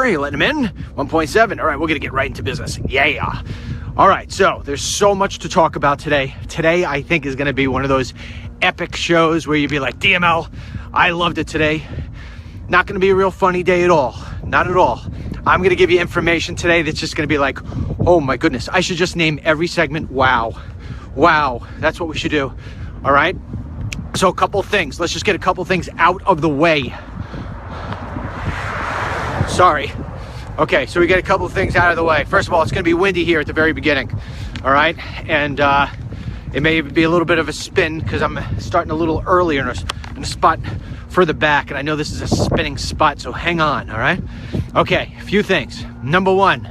You letting him in? 1.7. All right, we're going to get right into business. Yeah. All right, so there's so much to talk about today. Today, I think, is going to be one of those epic shows where you'd be like, DML, I loved it today. Not going to be a real funny day at all. Not at all. I'm going to give you information today that's just going to be like, oh my goodness, I should just name every segment wow. Wow, that's what we should do. All right? So a couple things. Let's just get a couple things out of the way. Sorry. Okay, so we get a couple of things out of the way. First of all, it's going to be windy here at the very beginning. All right? And it may be a little bit of a spin because I'm starting a little earlier in a spot further back. And I know this is a spinning spot, so hang on. All right? Okay, a few things. Number one,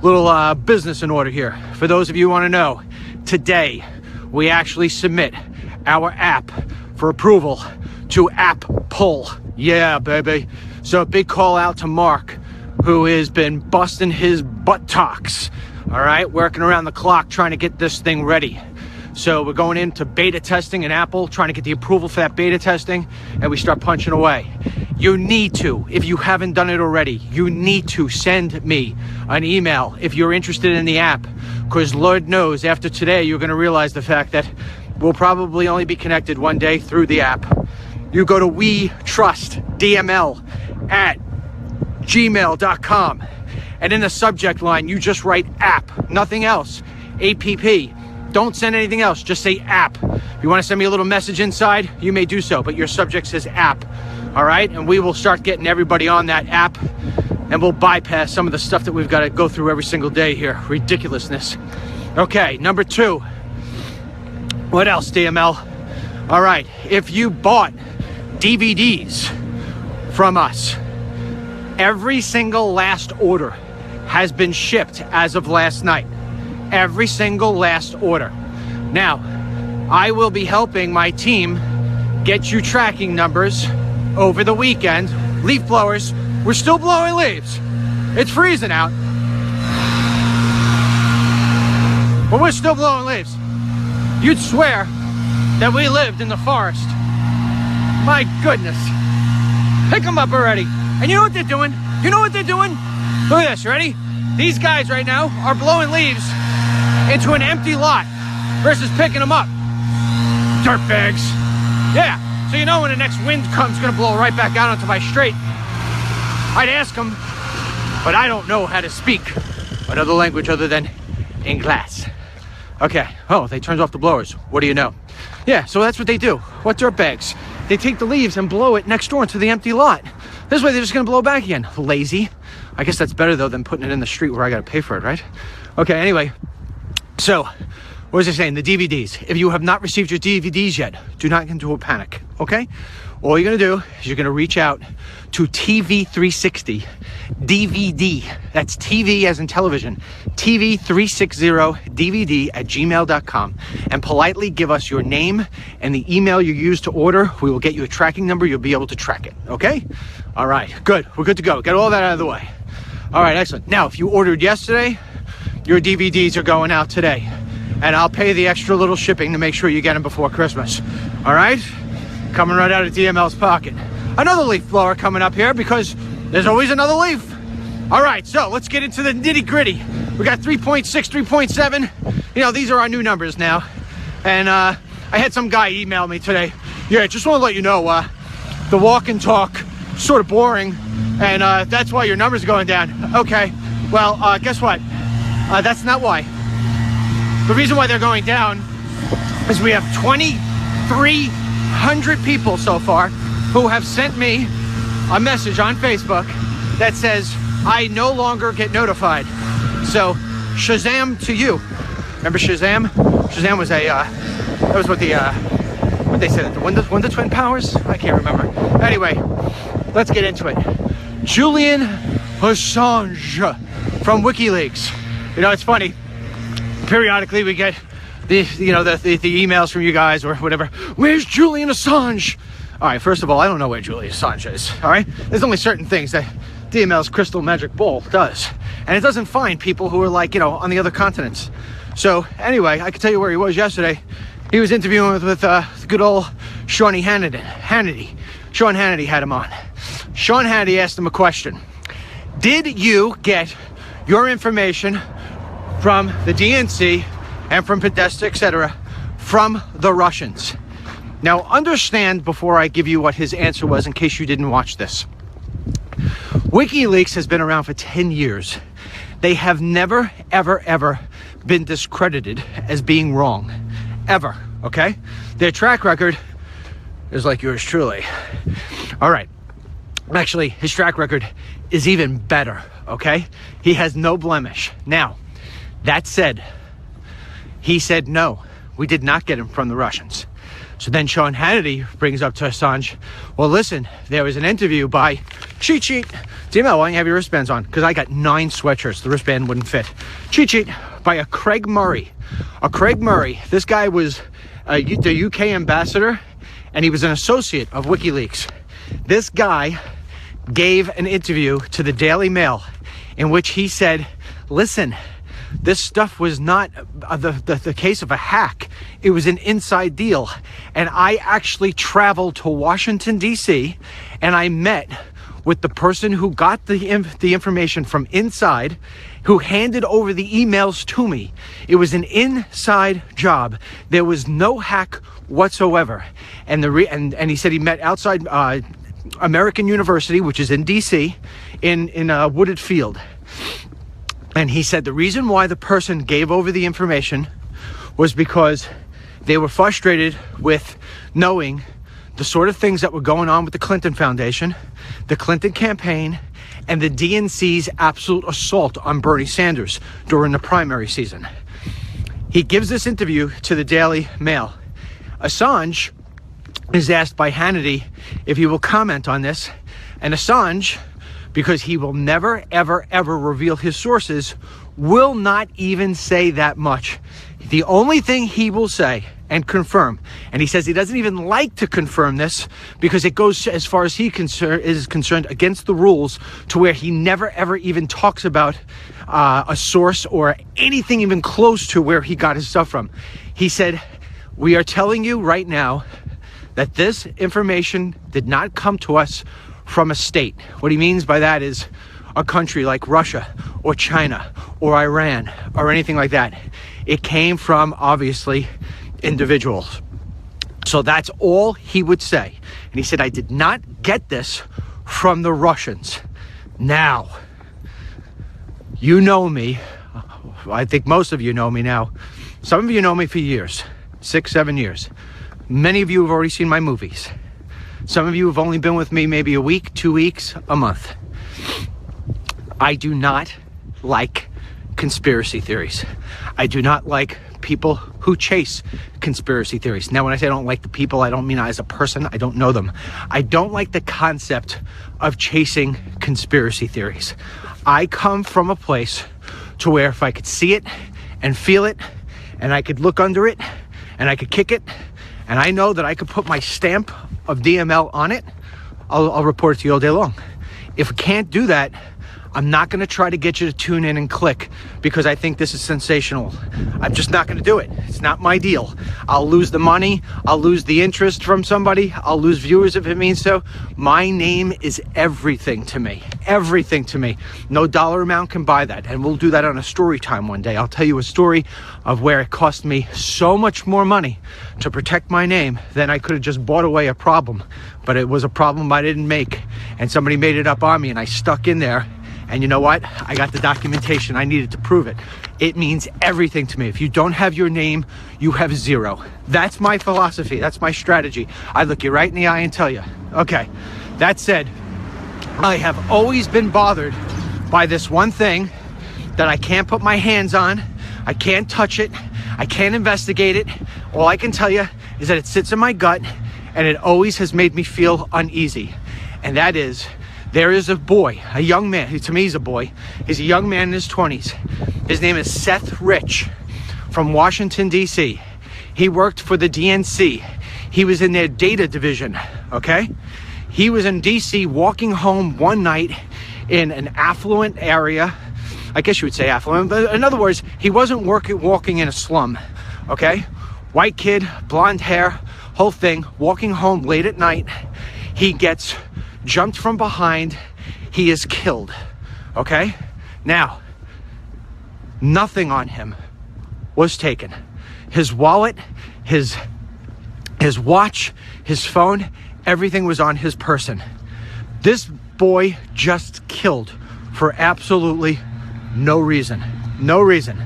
little business in order here. For those of you who want to know, today we actually submit our app for approval to App Pull. Yeah, baby. So a big call out to Mark, who has been busting his buttocks, all right, working around the clock trying to get this thing ready. So we're going into beta testing in Apple, trying to get the approval for that beta testing, and we start punching away. You need to, if you haven't done it already, you need to send me an email if you're interested in the app, because Lord knows after today you're going to realize the fact that we'll probably only be connected one day through the app. You go to wetrustdml@gmail.com, and in the subject line you just write app, nothing else, APP. Don't send anything else, just say app. If you want to send me a little message inside, you may do so, but your subject says app. All right, and we will start getting everybody on that app, and we'll bypass some of the stuff that we've got to go through every single day here. Ridiculousness. Okay, number two. What else, DML? All right, if you bought DVDs from us, every single last order has been shipped as of last night. Every single last order. Now, I will be helping my team get you tracking numbers over the weekend. Leaf blowers, we're still blowing leaves. It's freezing out, but we're still blowing leaves. You'd swear that we lived in the forest. My goodness. Pick them up already. And you know what they're doing? You know what they're doing? Look at this, ready? These guys right now are blowing leaves into an empty lot versus picking them up. Dirtbags. Yeah, so you know when the next wind comes, it's gonna blow right back out onto my straight. I'd ask them, but I don't know how to speak another language other than English. Okay, oh, they turned off the blowers. What do you know? Yeah, so that's what they do. What dirtbags? They take the leaves and blow it next door into the empty lot. This way they're just gonna blow back again. Lazy. I guess that's better though than putting it in the street where I gotta pay for it, right? Okay, anyway. So, what was I saying? The DVDs. If you have not received your DVDs yet, do not get into a panic, okay? All you're gonna do is you're gonna reach out to TV360 DVD. That's TV as in television. TV360DVD@gmail.com, and politely give us your name and the email you used to order. We will get you a tracking number. You'll be able to track it, okay? All right, good. We're good to go. Get all that out of the way. All right, excellent. Now, if you ordered yesterday, your DVDs are going out today, and I'll pay the extra little shipping to make sure you get them before Christmas. All right? Coming right out of DML's pocket. Another leaf blower coming up here because there's always another leaf. All right, so let's get into the nitty gritty. We got 3.6, 3.7. You know, these are our new numbers now. And I had some guy email me today. Yeah, just want to let you know, the walk and talk, sort of boring, and that's why your numbers are going down. Okay, well, guess what? That's not why. The reason why they're going down is we have 2,300 people so far who have sent me a message on Facebook that says, I no longer get notified. So, Shazam to you. Remember Shazam? Shazam was that was what what they said, the Wonder Twin powers? I can't remember. Anyway, let's get into it. Julian Assange from WikiLeaks. You know, it's funny. Periodically we get the emails from you guys or whatever. Where's Julian Assange? All right, first of all, I don't know where Julian Assange is. All right, there's only certain things that DML's crystal magic ball does, and it doesn't find people who are like, on the other continents. So anyway, I can tell you where he was yesterday. He was interviewing with good old Sean Hannity. Sean Hannity had him on. Sean Hannity asked him a question. Did you get your information from the DNC and from Podesta, etc., from the Russians? Now, understand before I give you what his answer was, in case you didn't watch this. WikiLeaks has been around for 10 years. They have never, ever, ever been discredited as being wrong. Ever, okay? Their track record is like yours truly. All right. Actually, his track record is even better, okay? He has no blemish. Now, that said, he said, no, we did not get him from the Russians. So then Sean Hannity brings up to Assange, well, listen, there was an interview by Cheat DML, why don't you have your wristbands on? Because I got 9 sweatshirts. The wristband wouldn't fit. Cheat by a Craig Murray. This guy was the UK ambassador, and he was an associate of WikiLeaks. This guy gave an interview to the Daily Mail in which he said, listen, this stuff was not the case of a hack. It was an inside deal. And I actually traveled to Washington, D.C., and I met with the person who got the information from inside, who handed over the emails to me. It was an inside job. There was no hack whatsoever. And he said he met outside American University, which is in D.C., in a wooded field. And he said the reason why the person gave over the information was because they were frustrated with knowing the sort of things that were going on with the Clinton Foundation, the Clinton campaign, and the DNC's absolute assault on Bernie Sanders during the primary season. He gives this interview to the Daily Mail. Assange is asked by Hannity if he will comment on this, and Assange, because he will never, ever, ever reveal his sources, will not even say that much. The only thing he will say and confirm, and he says he doesn't even like to confirm this because it goes, as far as he is concerned, against the rules, to where he never, ever even talks about a source or anything even close to where he got his stuff from. He said, we are telling you right now that this information did not come to us from a state. What he means by that is a country like Russia or China or Iran or anything like that. It came from, obviously, individuals. So that's all he would say. And he said, I did not get this from the Russians. Now, you know me. I think most of you know me now. Some of you know me for years, 6, 7 years. Many of you have already seen my movies. Some of you have only been with me maybe a week, 2 weeks, a month. I do not like conspiracy theories. I do not like people who chase conspiracy theories. Now, when I say I don't like the people, I don't mean as a person. I don't know them. I don't like the concept of chasing conspiracy theories. I come from a place to where if I could see it and feel it, and I could look under it, and I could kick it, and I know that I could put my stamp of DML on it, I'll report it to you all day long. If I can't do that, I'm not going to try to get you to tune in and click because I think this is sensational. I'm just not going to do it. It's not my deal. I'll lose the money. I'll lose the interest from somebody. I'll lose viewers if it means so. My name is everything to me. Everything to me. No dollar amount can buy that. And we'll do that on a story time one day. I'll tell you a story of where it cost me so much more money to protect my name than I could have just bought away a problem. But it was a problem I didn't make. And somebody made it up on me and I stuck in there. And you know what? I got the documentation. I needed to prove it. It means everything to me. If you don't have your name, you have zero. That's my philosophy. That's my strategy. I look you right in the eye and tell you. Okay, that said, I have always been bothered by this one thing that I can't put my hands on. I can't touch it. I can't investigate it. All I can tell you is that it sits in my gut and it always has made me feel uneasy. And that is, there is a boy, a young man, to me he's a boy, he's a young man in his 20s. His name is Seth Rich from Washington, D.C. He worked for the DNC. He was in their data division, okay? He was in D.C. walking home one night in an affluent area. I guess you would say affluent, but in other words, he wasn't walking in a slum, okay? White kid, blonde hair, whole thing, walking home late at night. He gets jumped from behind. He is killed, Okay? Now, nothing on him was taken. His wallet, his watch, his phone, everything was on his person. This boy just killed for absolutely no reason. No reason.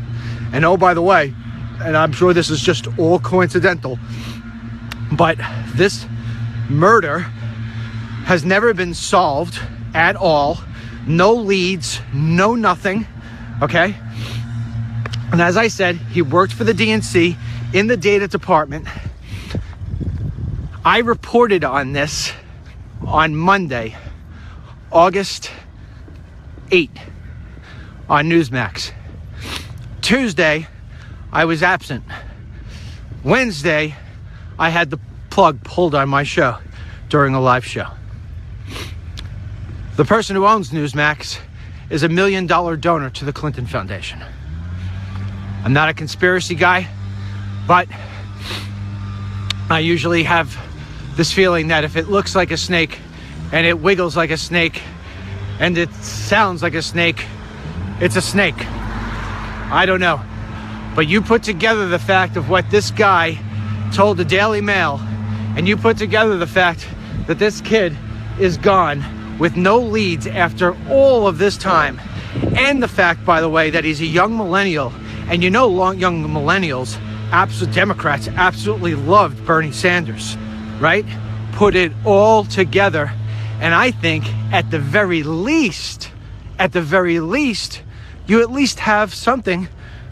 And oh, by the way, and I'm sure this is just all coincidental, but this murder has never been solved at all. No leads, no nothing, okay? And as I said, he worked for the DNC in the data department. I reported on this on Monday, August 8 on Newsmax. Tuesday, I was absent. Wednesday, I had the plug pulled on my show during a live show. The person who owns Newsmax is $1 million donor to the Clinton Foundation. I'm not a conspiracy guy, but I usually have this feeling that if it looks like a snake and it wiggles like a snake and it sounds like a snake, it's a snake. I don't know. But you put together the fact of what this guy told the Daily Mail, and you put together the fact that this kid is gone with no leads after all of this time, and the fact, by the way, that he's a young millennial, and you know young millennials, Democrats absolutely loved Bernie Sanders, right? Put it all together, and I think at the very least, you at least have something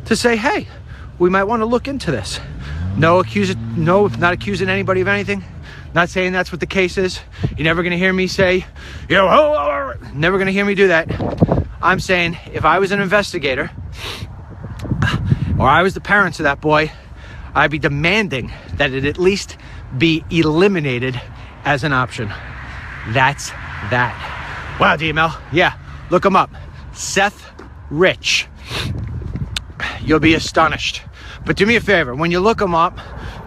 to say, hey, we might want to look into this. No, not accusing anybody of anything. Not saying that's what the case is. You're never going to hear me say, never going to hear me do that. I'm saying if I was an investigator or I was the parents of that boy, I'd be demanding that it at least be eliminated as an option. That's that. Wow, DML. Yeah, look him up. Seth Rich. You'll be astonished. But do me a favor, when you look them up,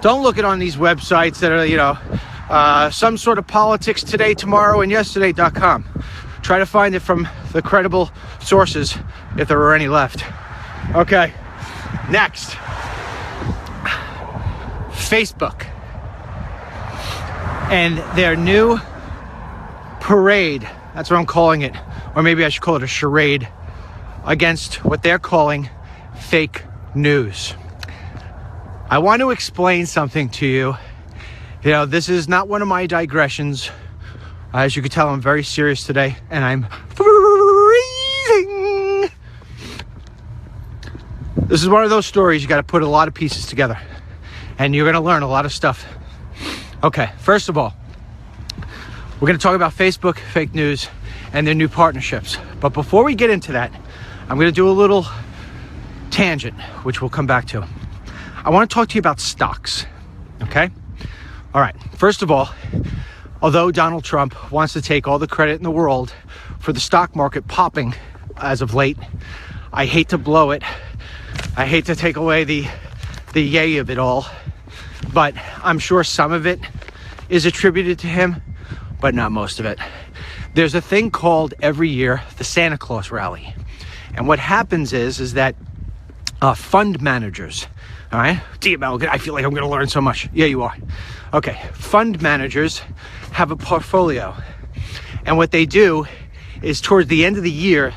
don't look it on these websites that are, some sort of politics today, tomorrow, and yesterday.com. Try to find it from the credible sources, if there are any left. Okay, next. Facebook. And their new parade, that's what I'm calling it, or maybe I should call it a charade, against what they're calling fake news. I want to explain something to you. You know, this is not one of my digressions. As you can tell, I'm very serious today, and I'm freezing. This is one of those stories you got to put a lot of pieces together, and you're going to learn a lot of stuff. Okay, first of all, we're going to talk about Facebook, fake news, and their new partnerships. But before we get into that, I'm going to do a little tangent, which we'll come back to. I want to talk to you about stocks, okay? All right, first of all, although Donald Trump wants to take all the credit in the world for the stock market popping as of late, I hate to blow it. I hate to take away the yay of it all, but I'm sure some of it is attributed to him, but not most of it. There's a thing called every year the Santa Claus rally. And what happens is that fund managers, all right? DML, I feel like I'm going to learn so much. Yeah, you are. Okay, fund managers have a portfolio. And what they do is towards the end of the year,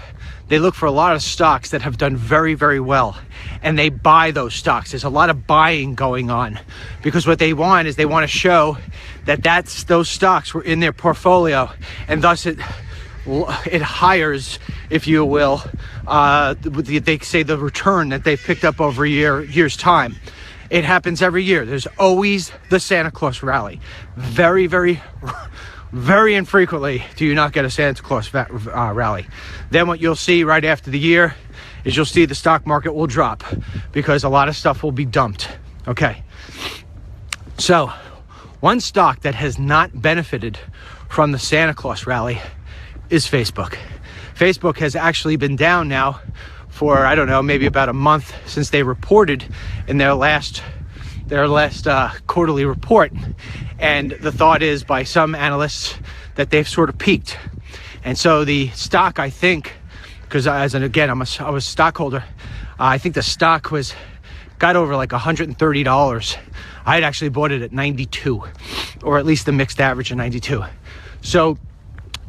they look for a lot of stocks that have done very, very well. And they buy those stocks. There's a lot of buying going on because what they want is they want to show that those stocks were in their portfolio, and thus it hires, if you will, they say the return that they've picked up over a year's time. It happens every year. There's always the Santa Claus rally. Very, very, very infrequently do you not get a Santa Claus rally. Then what you'll see right after the year is you'll see the stock market will drop because a lot of stuff will be dumped. Okay. So one stock that has not benefited from the Santa Claus rally is Facebook. Facebook has actually been down now for, I don't know, maybe about a month since they reported in their last quarterly report. And the thought is by some analysts that they've sort of peaked. And so the stock, I think, because again, I was a stockholder. I think the stock got over like $130. I had actually bought it at 92, or at least the mixed average of 92. So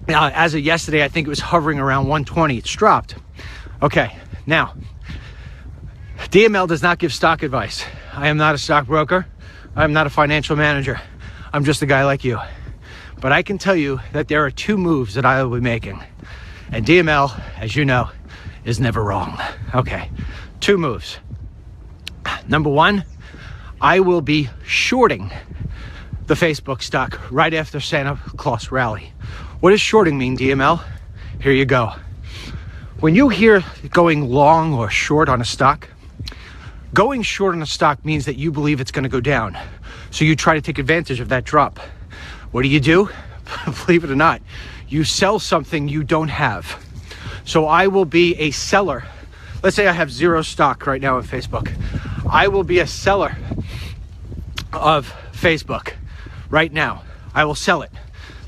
as of yesterday, I think it was hovering around 120. It's dropped. Okay, now, DML does not give stock advice. I am not a stockbroker. I am not a financial manager. I'm just a guy like you. But I can tell you that there are 2 moves that I will be making. And DML, as you know, is never wrong. Okay, 2 moves. Number 1, I will be shorting the Facebook stock right after Santa Claus rally. What does shorting mean, DML? Here you go. When you hear going long or short on a stock, going short on a stock means that you believe it's going to go down. So you try to take advantage of that drop. What do? Believe it or not, you sell something you don't have. So I will be a seller. Let's say I have 0 stock right now on Facebook. I will be a seller of Facebook right now. I will sell it.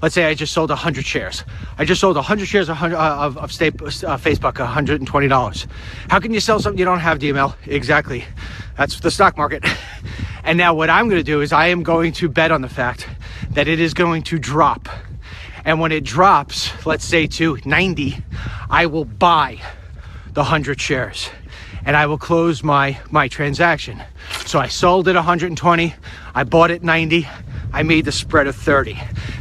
Let's say I just sold 100 shares. I just sold 100 shares of Facebook, $120. How can you sell something you don't have, DML? Exactly. That's the stock market. And now what I'm going to do is I am going to bet on the fact that it is going to drop. And when it drops, let's say to 90, I will buy the 100 shares and I will close my transaction. So I sold it 120, I bought it 90, I made the spread of 30.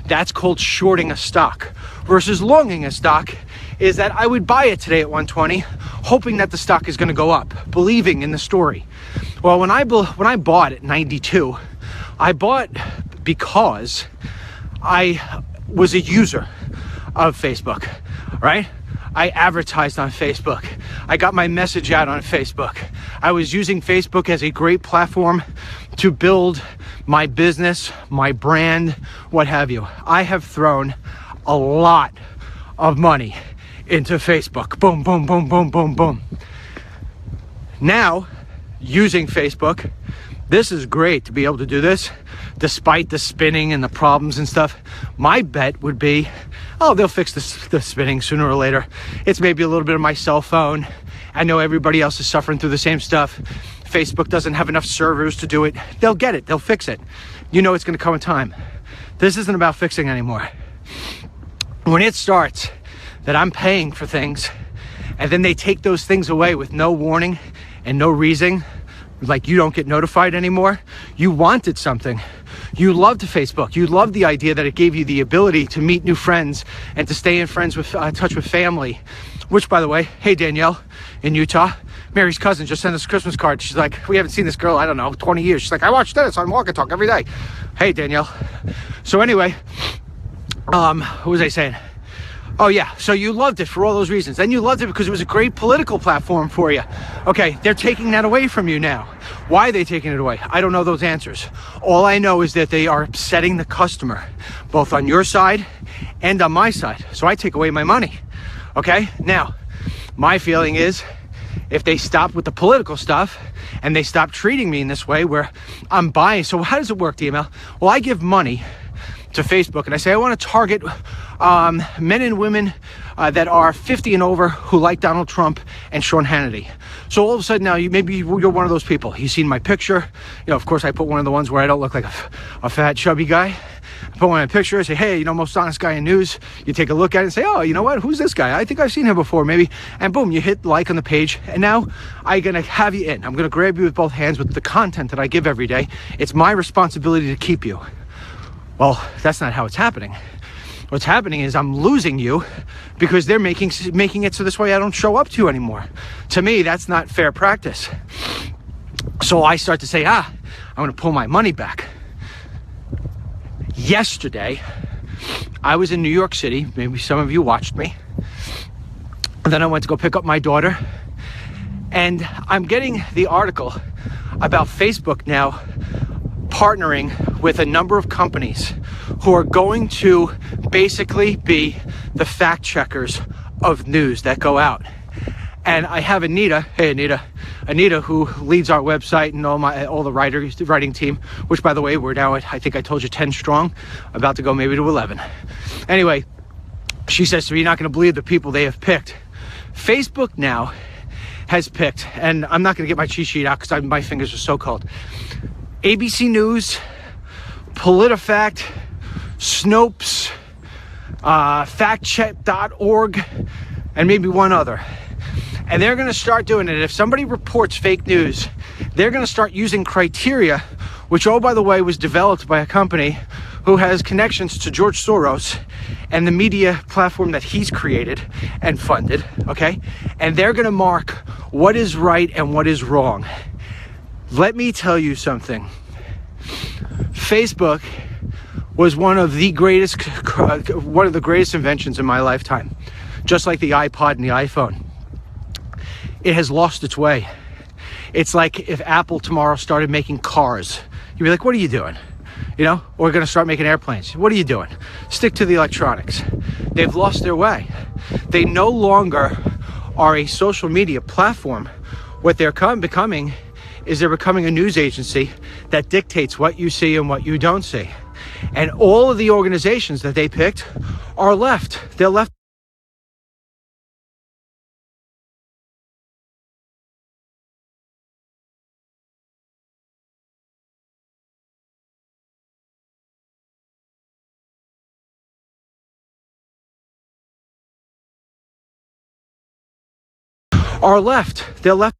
That's called shorting a stock. Versus longing a stock is that I would buy it today at 120, hoping that the stock is going to go up, believing in the story. Well, when I bought at 92, I bought because I was a user of Facebook, right? I advertised on Facebook. I got my message out on Facebook. I was using Facebook as a great platform to build my business, my brand, what have you. I have thrown a lot of money into Facebook. Boom, boom, boom, boom, boom, boom. Now, using Facebook, this is great to be able to do this despite the spinning and the problems and stuff. My bet would be, oh, they'll fix the spinning sooner or later. It's maybe a little bit of my cell phone. I know everybody else is suffering through the same stuff. Facebook doesn't have enough servers to do it. They'll get it. They'll fix it. You know it's going to come in time. This isn't about fixing anymore. When it starts that I'm paying for things and then they take those things away with no warning and no reason, like you don't get notified anymore. You wanted something. You loved Facebook. You loved the idea that it gave you the ability to meet new friends and to stay in touch with family. Which, by the way, hey Danielle in Utah, Mary's cousin just sent us a Christmas card. She's like, we haven't seen this girl, I don't know, 20 years. She's like, I watch Dennis on Walk and Talk every day. Hey Danielle. So anyway, what was I saying? Oh yeah, so you loved it for all those reasons. Then you loved it because it was a great political platform for you. Okay, they're taking that away from you now. Why are they taking it away? I don't know those answers. All I know is that they are upsetting the customer, both on your side and on my side. So I take away my money. Okay, now, my feeling is if they stop with the political stuff and they stop treating me in this way where I'm buying. So how does it work, DML? Well, I give money to Facebook and I say I want to target men and women that are 50 and over who like Donald Trump and Sean Hannity. So all of a sudden now maybe you're one of those people. You've seen my picture. You know, of course I put one of the ones where I don't look like a fat chubby guy. I put one in a picture, I say, hey, you know, most honest guy in news. You take a look at it and say, oh, you know what? Who's this guy? I think I've seen him before, maybe. And boom, you hit like on the page. And now I'm going to have you in. I'm going to grab you with both hands with the content that I give every day. It's my responsibility to keep you. Well, that's not how it's happening. What's happening is I'm losing you because they're making it so this way I don't show up to you anymore. To me, that's not fair practice. So I start to say, I'm going to pull my money back. Yesterday, I was in New York City. Maybe some of you watched me. And then I went to go pick up my daughter. And I'm getting the article about Facebook now partnering with a number of companies who are going to basically be the fact checkers of news that go out. And I have Anita, hey Anita, who leads our website and all the writing team, which by the way, we're now at, I think I told you 10 strong, about to go maybe to 11. Anyway, she says to me, you're not going to believe the people they have picked Facebook now has picked, and I'm not going to get my cheat sheet out because my fingers are so cold. ABC News, PolitiFact, Snopes, factcheck.org, and maybe one other. And they're going to start doing it. If somebody reports fake news, they're going to start using criteria, which, oh, by the way, was developed by a company who has connections to George Soros and the media platform that he's created and funded, okay? And they're going to mark what is right and what is wrong. Let me tell you something. Facebook was one of the greatest inventions in my lifetime, just like the iPod and the iPhone. It has lost its way. It's like if Apple tomorrow started making cars. You'd be like, what are you doing? You know, we're going to start making airplanes. What are you doing? Stick to the electronics. They've lost their way. They no longer are a social media platform. What they're becoming is they're becoming a news agency that dictates what you see and what you don't see. And all of the organizations that they picked are left. They're left. They're left.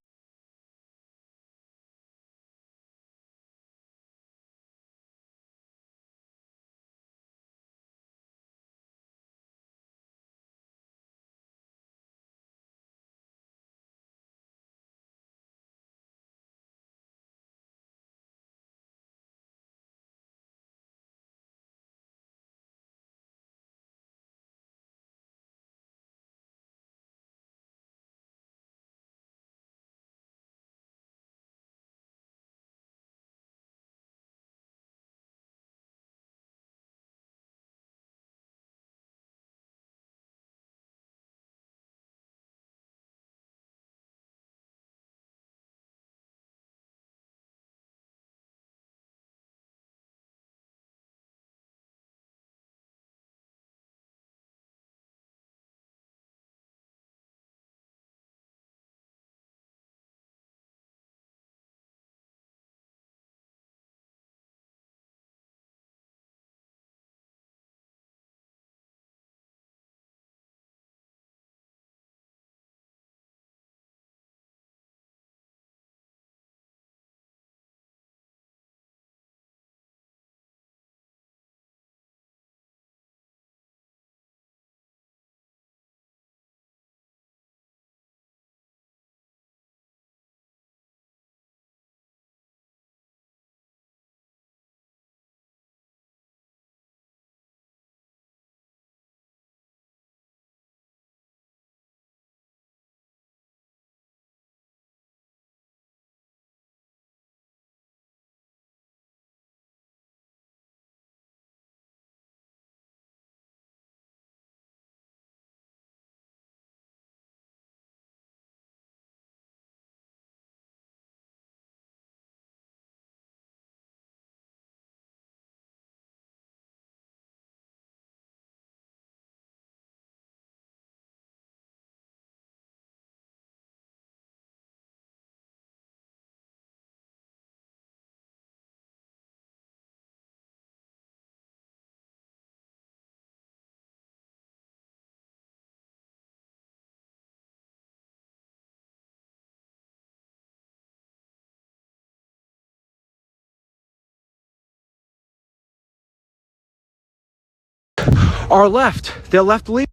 They're left leaning.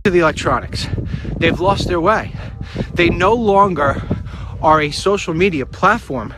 to the electronics. They've lost their way. They no longer are a social media platform.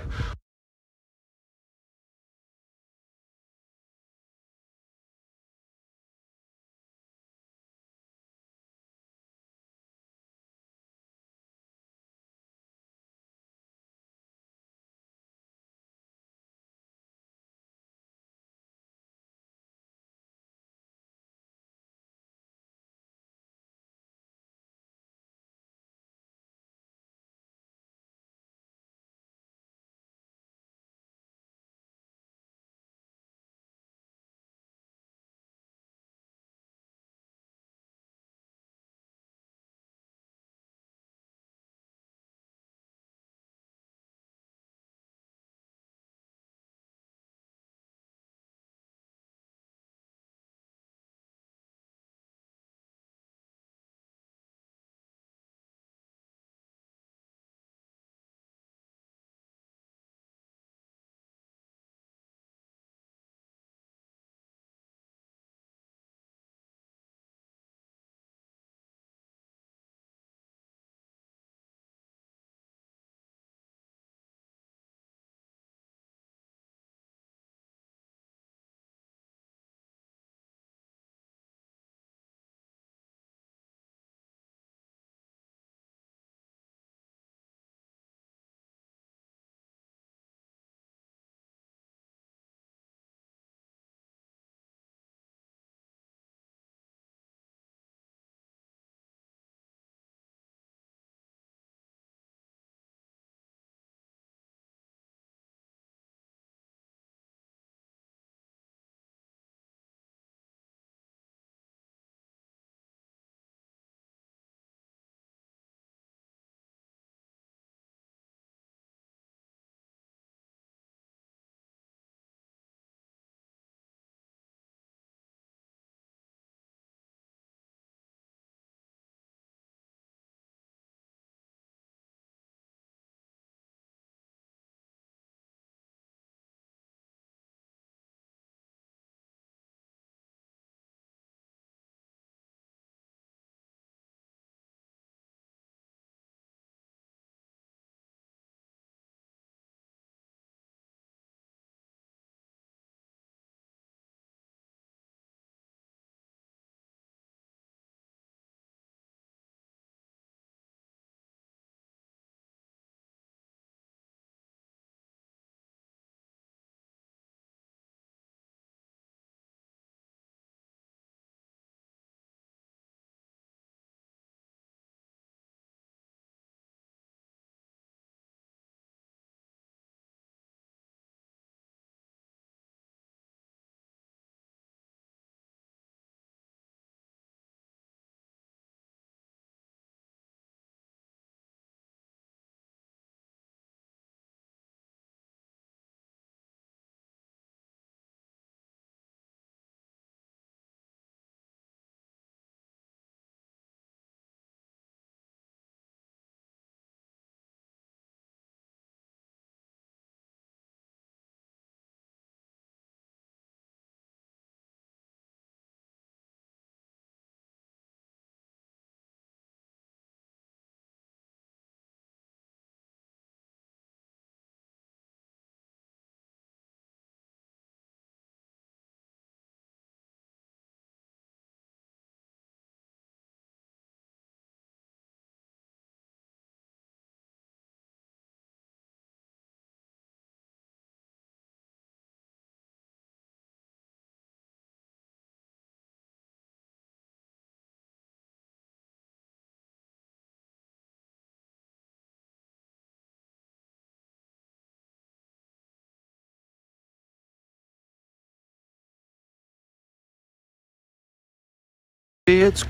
It's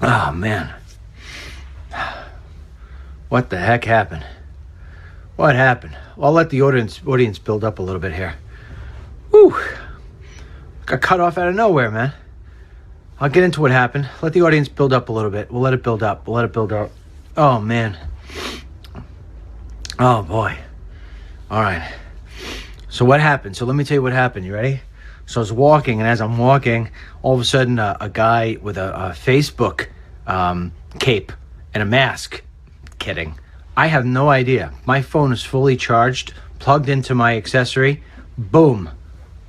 Oh, man. What the heck happened? What happened? Well, I'll let the audience build up a little bit here. Whew. Got cut off out of nowhere, man. I'll get into what happened. Let the audience build up a little bit. We'll let it build up. Oh, man. Oh, boy. All right. So what happened? So let me tell you what happened. You ready? So I was walking, and as I'm walking, all of a sudden, a guy with a Facebook cape and a mask. Kidding. I have no idea. My phone is fully charged, plugged into my accessory. Boom.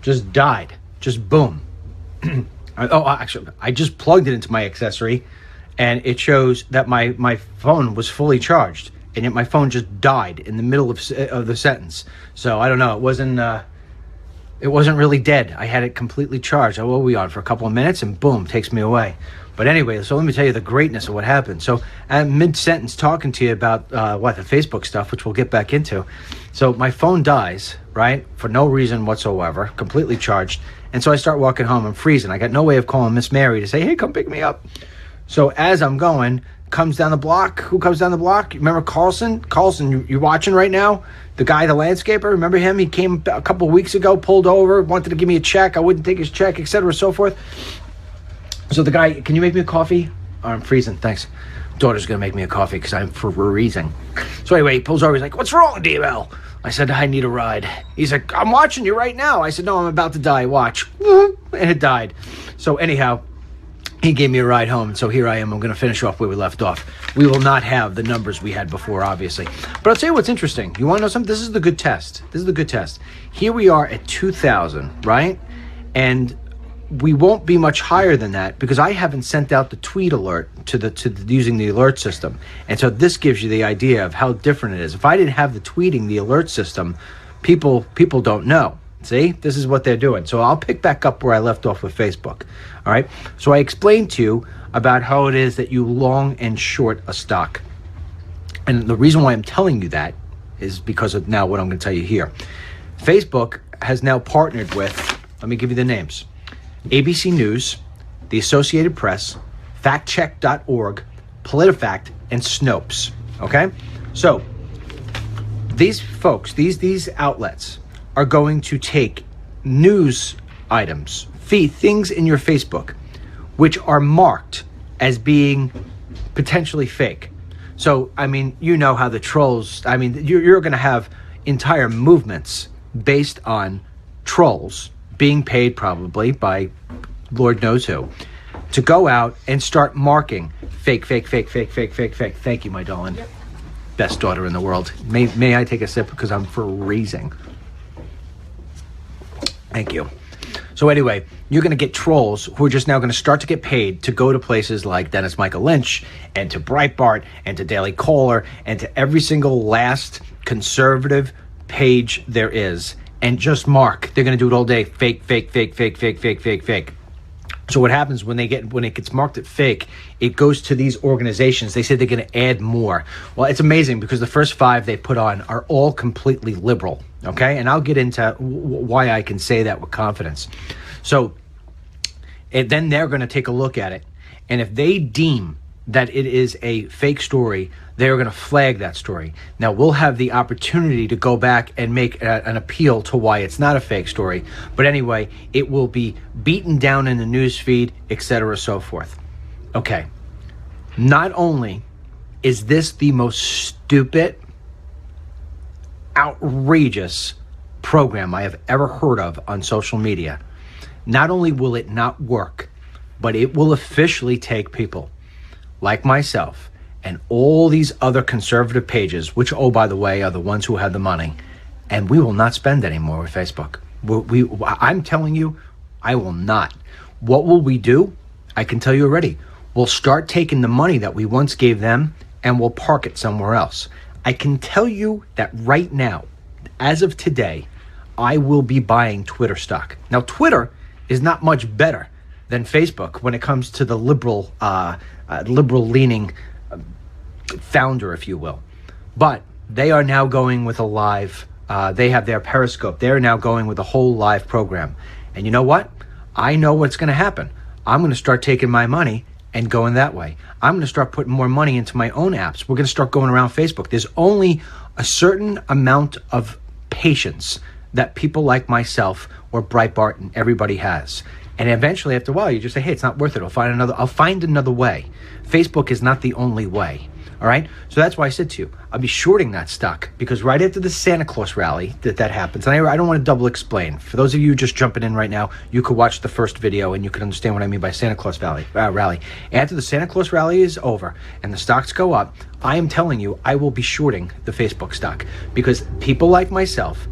Just died. Just boom. Actually, I just plugged it into my accessory, and it shows that my phone was fully charged, and yet my phone just died in the middle of the sentence. So I don't know. It wasn't really dead. I had it completely charged. What were we on for a couple of minutes, and boom, takes me away. But anyway, so let me tell you the greatness of what happened. So at mid-sentence talking to you about the Facebook stuff, which we'll get back into. So my phone dies, right, for no reason whatsoever, completely charged. And so I start walking home. I'm freezing. I got no way of calling Miss Mary to say, hey, come pick me up. So as I'm going, comes down the block. Who comes down the block? You remember Carlson? Carlson, you're watching right now? The guy, the landscaper, remember him? He came a couple of weeks ago, pulled over, wanted to give me a check. I wouldn't take his check, etc., so forth. So the guy, can you make me a coffee? Oh, I'm freezing, thanks. Daughter's going to make me a coffee because I'm freezing. So anyway, he pulls over. He's like, what's wrong, DML? I said, I need a ride. He's like, I'm watching you right now. I said, no, I'm about to die. Watch. And it died. So anyhow, he gave me a ride home. And so here I am. I'm going to finish off where we left off. We will not have the numbers we had before, obviously. But I'll tell you what's interesting. You want to know something? This is the good test. Here we are at 2,000, right? And we won't be much higher than that because I haven't sent out the tweet alert to using the alert system. And so this gives you the idea of how different it is. If I didn't have the tweeting, the alert system, people don't know. See, this is what they're doing. So I'll pick back up where I left off with Facebook. All right. So I explained to you about how it is that you long and short a stock. And the reason why I'm telling you that is because of now what I'm going to tell you here. Facebook has now partnered with, let me give you the names, ABC News, the Associated Press, factcheck.org, PolitiFact, and Snopes. Okay? So these folks, these outlets are going to take news items, things in your Facebook, which are marked as being potentially fake. So, I mean, you know how the trolls, I mean, you're going to have entire movements based on trolls being paid probably by Lord knows who, to go out and start marking fake. Thank you, my darling. Yep. Best daughter in the world. May I take a sip because I'm freezing. Thank you. So anyway, you're going to get trolls who are just now going to start to get paid to go to places like Dennis Michael Lynch and to Breitbart and to Daily Caller and to every single last conservative page there is and just mark. They're going to do it all day. Fake. So what happens when it gets marked at fake, it goes to these organizations. They say they're going to add more. Well, it's amazing because the first 5 they put on are all completely liberal. Okay, and I'll get into why I can say that with confidence. So then they're going to take a look at it, and if they deem that it is a fake story, they're going to flag that story. Now, we'll have the opportunity to go back and make an appeal to why it's not a fake story. But anyway, it will be beaten down in the news feed, etc., so forth. Okay, not only is this the most stupid, outrageous program I have ever heard of on social media, not only will it not work, but it will officially take people like myself and all these other conservative pages, which, oh, by the way, are the ones who have the money, and we will not spend any more with Facebook. I'm telling you, I will not. What will we do? I can tell you already. We'll start taking the money that we once gave them and we'll park it somewhere else. I can tell you that right now, as of today, I will be buying Twitter stock. Now, Twitter is not much better than Facebook when it comes to the liberal-leaning founder, if you will. But they are now going with a live, they have their Periscope. They're now going with a whole live program. And you know what? I know what's going to happen. I'm going to start taking my money and going that way. I'm going to start putting more money into my own apps. We're going to start going around Facebook. There's only a certain amount of patience that people like myself or Breitbart and everybody has. And eventually, after a while, you just say, hey, it's not worth it. I'll find another way. Facebook is not the only way. All right. So that's why I said to you, I'll be shorting that stock, because right after the Santa Claus rally that happens, and I don't want to double explain. For those of you just jumping in right now, you could watch the first video and you can understand what I mean by Santa Claus rally. After the Santa Claus rally is over and the stocks go up, I am telling you, I will be shorting the Facebook stock, because people like myself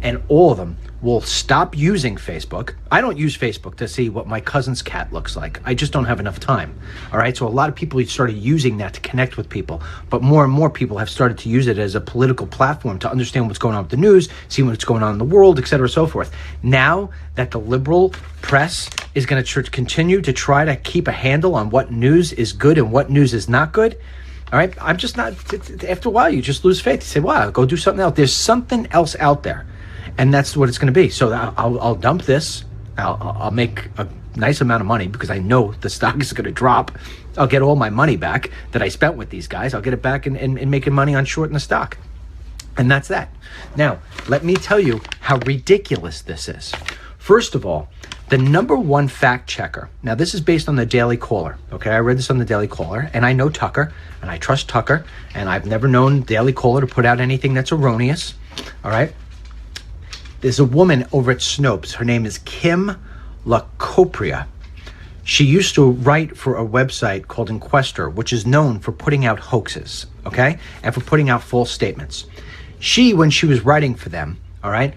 and all of them will stop using Facebook. I don't use Facebook to see what my cousin's cat looks like. I just don't have enough time. All right. So a lot of people started using that to connect with people, but more and more people have started to use it as a political platform to understand what's going on with the news, see what's going on in the world, et cetera, so forth. Now that the liberal press is going to continue to try to keep a handle on what news is good and what news is not good, all right, I'm just not, after a while, you just lose faith. You say, wow, go do something else. There's something else out there. And that's what it's going to be. So I'll dump this. I'll make a nice amount of money, because I know the stock is going to drop. I'll get all my money back that I spent with these guys. I'll get it back and making money on shorting the stock. And that's that. Now, let me tell you how ridiculous this is. First of all, the number one fact checker. Now, this is based on the Daily Caller. Okay, I read this on the Daily Caller, and I know Tucker, and I trust Tucker, and I've never known Daily Caller to put out anything that's erroneous. All right. There's a woman over at Snopes. Her name is Kim LaCopria. She used to write for a website called Enquester, which is known for putting out hoaxes, okay, and for putting out false statements. She, when she was writing for them, all right,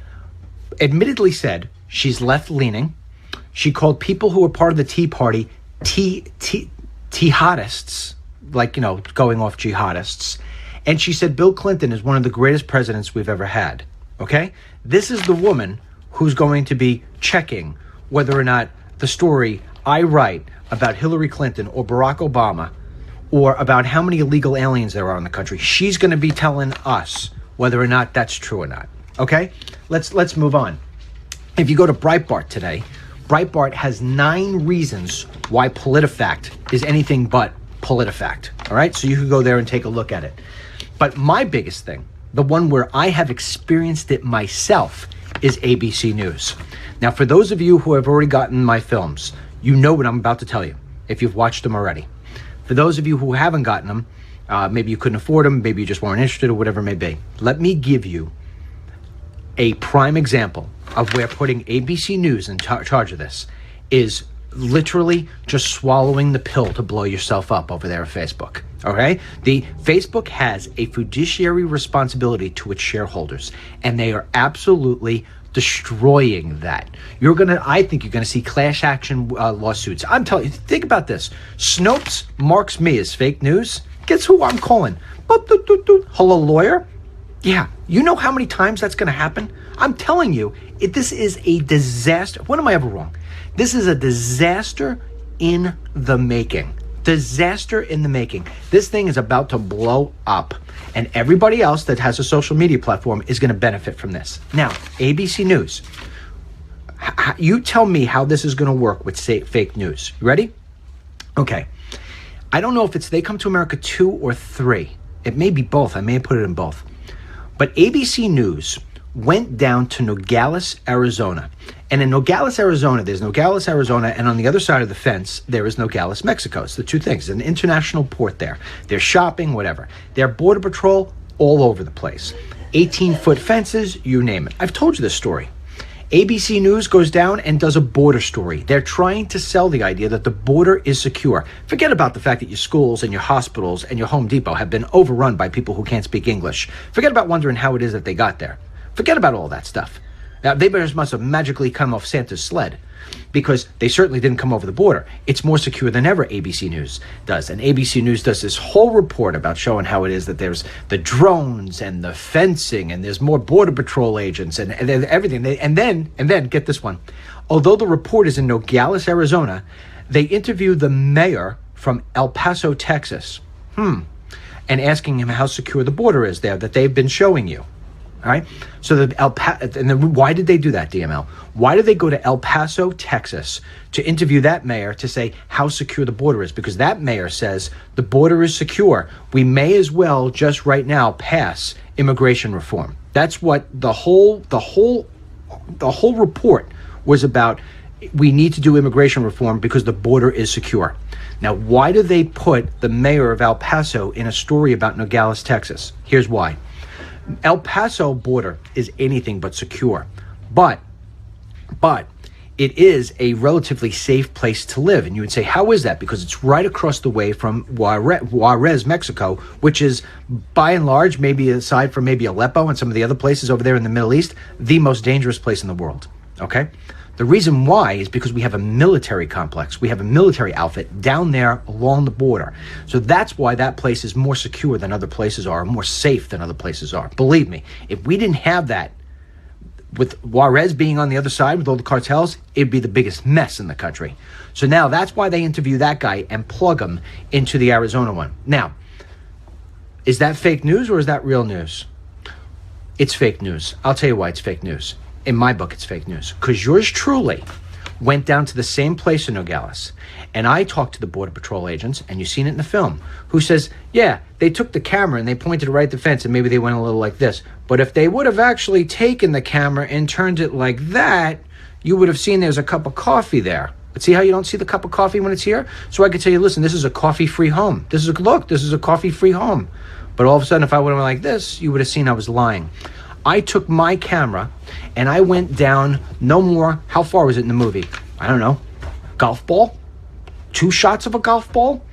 admittedly said she's left-leaning. She called people who were part of the Tea Party jihadists, like, going off jihadists. And she said Bill Clinton is one of the greatest presidents we've ever had. Okay? This is the woman who's going to be checking whether or not the story I write about Hillary Clinton or Barack Obama, or about how many illegal aliens there are in the country, she's going to be telling us whether or not that's true or not. Okay? Let's move on. If you go to Breitbart today, Breitbart has 9 reasons why PolitiFact is anything but PolitiFact. All right? So you can go there and take a look at it. But my biggest thing, the one where I have experienced it myself, is ABC News. Now, for those of you who have already gotten my films, you know what I'm about to tell you, if you've watched them already. For those of you who haven't gotten them, maybe you couldn't afford them, maybe you just weren't interested, or whatever it may be. Let me give you a prime example of where putting ABC News in charge of this is literally just swallowing the pill to blow yourself up over there at Facebook. Okay? The Facebook has a fiduciary responsibility to its shareholders, and they are absolutely destroying that. I think you're gonna see class action lawsuits. I'm telling you, think about this. Snopes marks me as fake news. Guess who I'm calling? Hello, lawyer? Yeah, you know how many times that's gonna happen? I'm telling you, this is a disaster. When am I ever wrong? This is a disaster in the making. Disaster in the making. This thing is about to blow up, and everybody else that has a social media platform is going to benefit from this. Now, ABC News, you tell me how this is going to work with fake news. You ready? Okay. I don't know if it's They Come to America 2 or 3. It may be both. I may have put it in both. But ABC News went down to Nogales, Arizona. And in Nogales, Arizona, there's Nogales, Arizona, and on the other side of the fence, there is Nogales, Mexico. It's the two things. It's an international port there. There's shopping, whatever. Their border patrol all over the place. 18-foot fences, you name it. I've told you this story. ABC News goes down and does a border story. They're trying to sell the idea that the border is secure. Forget about the fact that your schools and your hospitals and your Home Depot have been overrun by people who can't speak English. Forget about wondering how it is that they got there. Forget about all that stuff. Now, they must have magically come off Santa's sled, because they certainly didn't come over the border. It's more secure than ever, ABC News does. And ABC News does this whole report about showing how it is that there's the drones and the fencing, and there's more border patrol agents and everything. And then, get this one. Although the report is in Nogales, Arizona, they interview the mayor from El Paso, Texas, and asking him how secure the border is there that they've been showing you. All right. So and then why did they do that, DML? Why did they go to El Paso, Texas, to interview that mayor to say how secure the border is? Because that mayor says the border is secure. We may as well just right now pass immigration reform. That's what the whole report was about. We need to do immigration reform because the border is secure. Now, why do they put the mayor of El Paso in a story about Nogales, Texas? Here's why. El Paso border is anything but secure, but it is a relatively safe place to live. And you would say, how is that? Because it's right across the way from Juarez, Mexico, which is by and large, maybe aside from maybe Aleppo and some of the other places over there in the Middle East, the most dangerous place in the world. Okay. The reason why is because we have a military complex. We have a military outfit down there along the border. So that's why that place is more secure than other places are, more safe than other places are. Believe me, if we didn't have that, with Juarez being on the other side with all the cartels, it'd be the biggest mess in the country. So now that's why they interview that guy and plug him into the Arizona one. Now, is that fake news or is that real news? It's fake news. I'll tell you why it's fake news. In my book, it's fake news. Because yours truly went down to the same place in Nogales. And I talked to the Border Patrol agents, and you've seen it in the film, who says, yeah, they took the camera and they pointed right at the fence and maybe they went a little like this. But if they would have actually taken the camera and turned it like that, you would have seen there's a cup of coffee there. But see how you don't see the cup of coffee when it's here? So I could tell you, listen, this is a coffee-free home. This is a coffee-free home. But all of a sudden, if I would have went like this, you would have seen I was lying. I took my camera and I went down no more. How far was it in the movie? I don't know. Golf ball? 2 shots of a golf ball?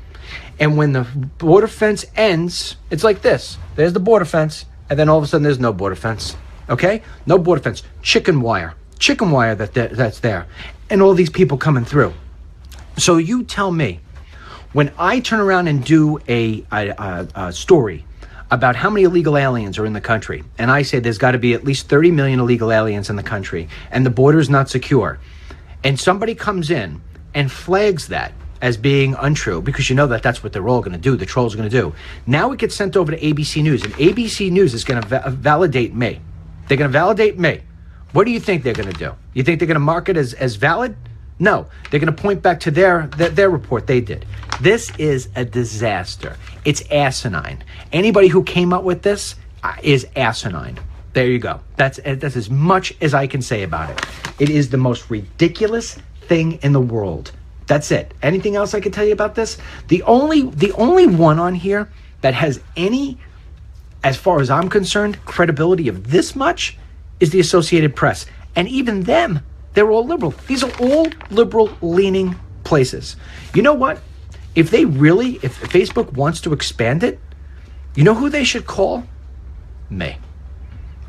And when the border fence ends, it's like this. There's the border fence. And then all of a sudden there's no border fence. Okay? No border fence. Chicken wire that's there. And all these people coming through. So you tell me, when I turn around and do a story about how many illegal aliens are in the country, and I say there's got to be at least 30 million illegal aliens in the country, and the border is not secure, and somebody comes in and flags that as being untrue, because you know that that's what they're all going to do, the trolls are going to do. Now it gets sent over to ABC News, and ABC News is going to validate me. They're going to validate me. What do you think they're going to do? You think they're going to mark it as valid? No, they're going to point back to their report they did. This is a disaster. It's asinine. Anybody who came up with this is asinine. There you go. That's as much as I can say about it. It is the most ridiculous thing in the world. That's it. Anything else I can tell you about this? The only one on here that has any, as far as I'm concerned, credibility of this much is the Associated Press. And even them, they're all liberal. These are all liberal-leaning places. You know what? If Facebook wants to expand it, you know who they should call? Me.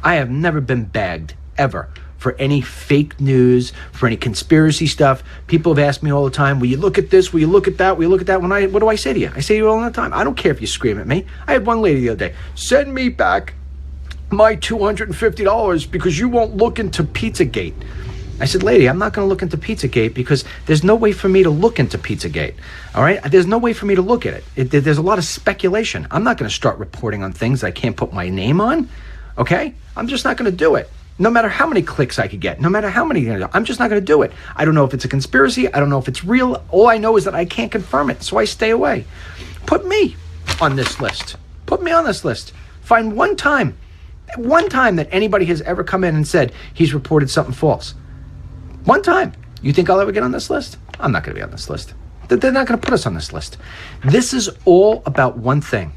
I have never been bagged, ever, for any fake news, for any conspiracy stuff. People have asked me all the time, will you look at this? Will you look at that? Will you look at that? What do I say to you? I say to you all the time, I don't care if you scream at me. I had one lady the other day, send me back my $250 because you won't look into Pizzagate. I said, lady, I'm not going to look into Pizzagate because there's no way for me to look into Pizzagate. All right? There's no way for me to look at it. There's a lot of speculation. I'm not going to start reporting on things I can't put my name on. Okay? I'm just not going to do it. No matter how many clicks I could get, no matter how many, I'm just not going to do it. I don't know if it's a conspiracy. I don't know if it's real. All I know is that I can't confirm it, so I stay away. Put me on this list. Put me on this list. Find one time that anybody has ever come in and said he's reported something false. One time. You think I'll ever get on this list? I'm not going to be on this list. They're not going to put us on this list. This is all about one thing.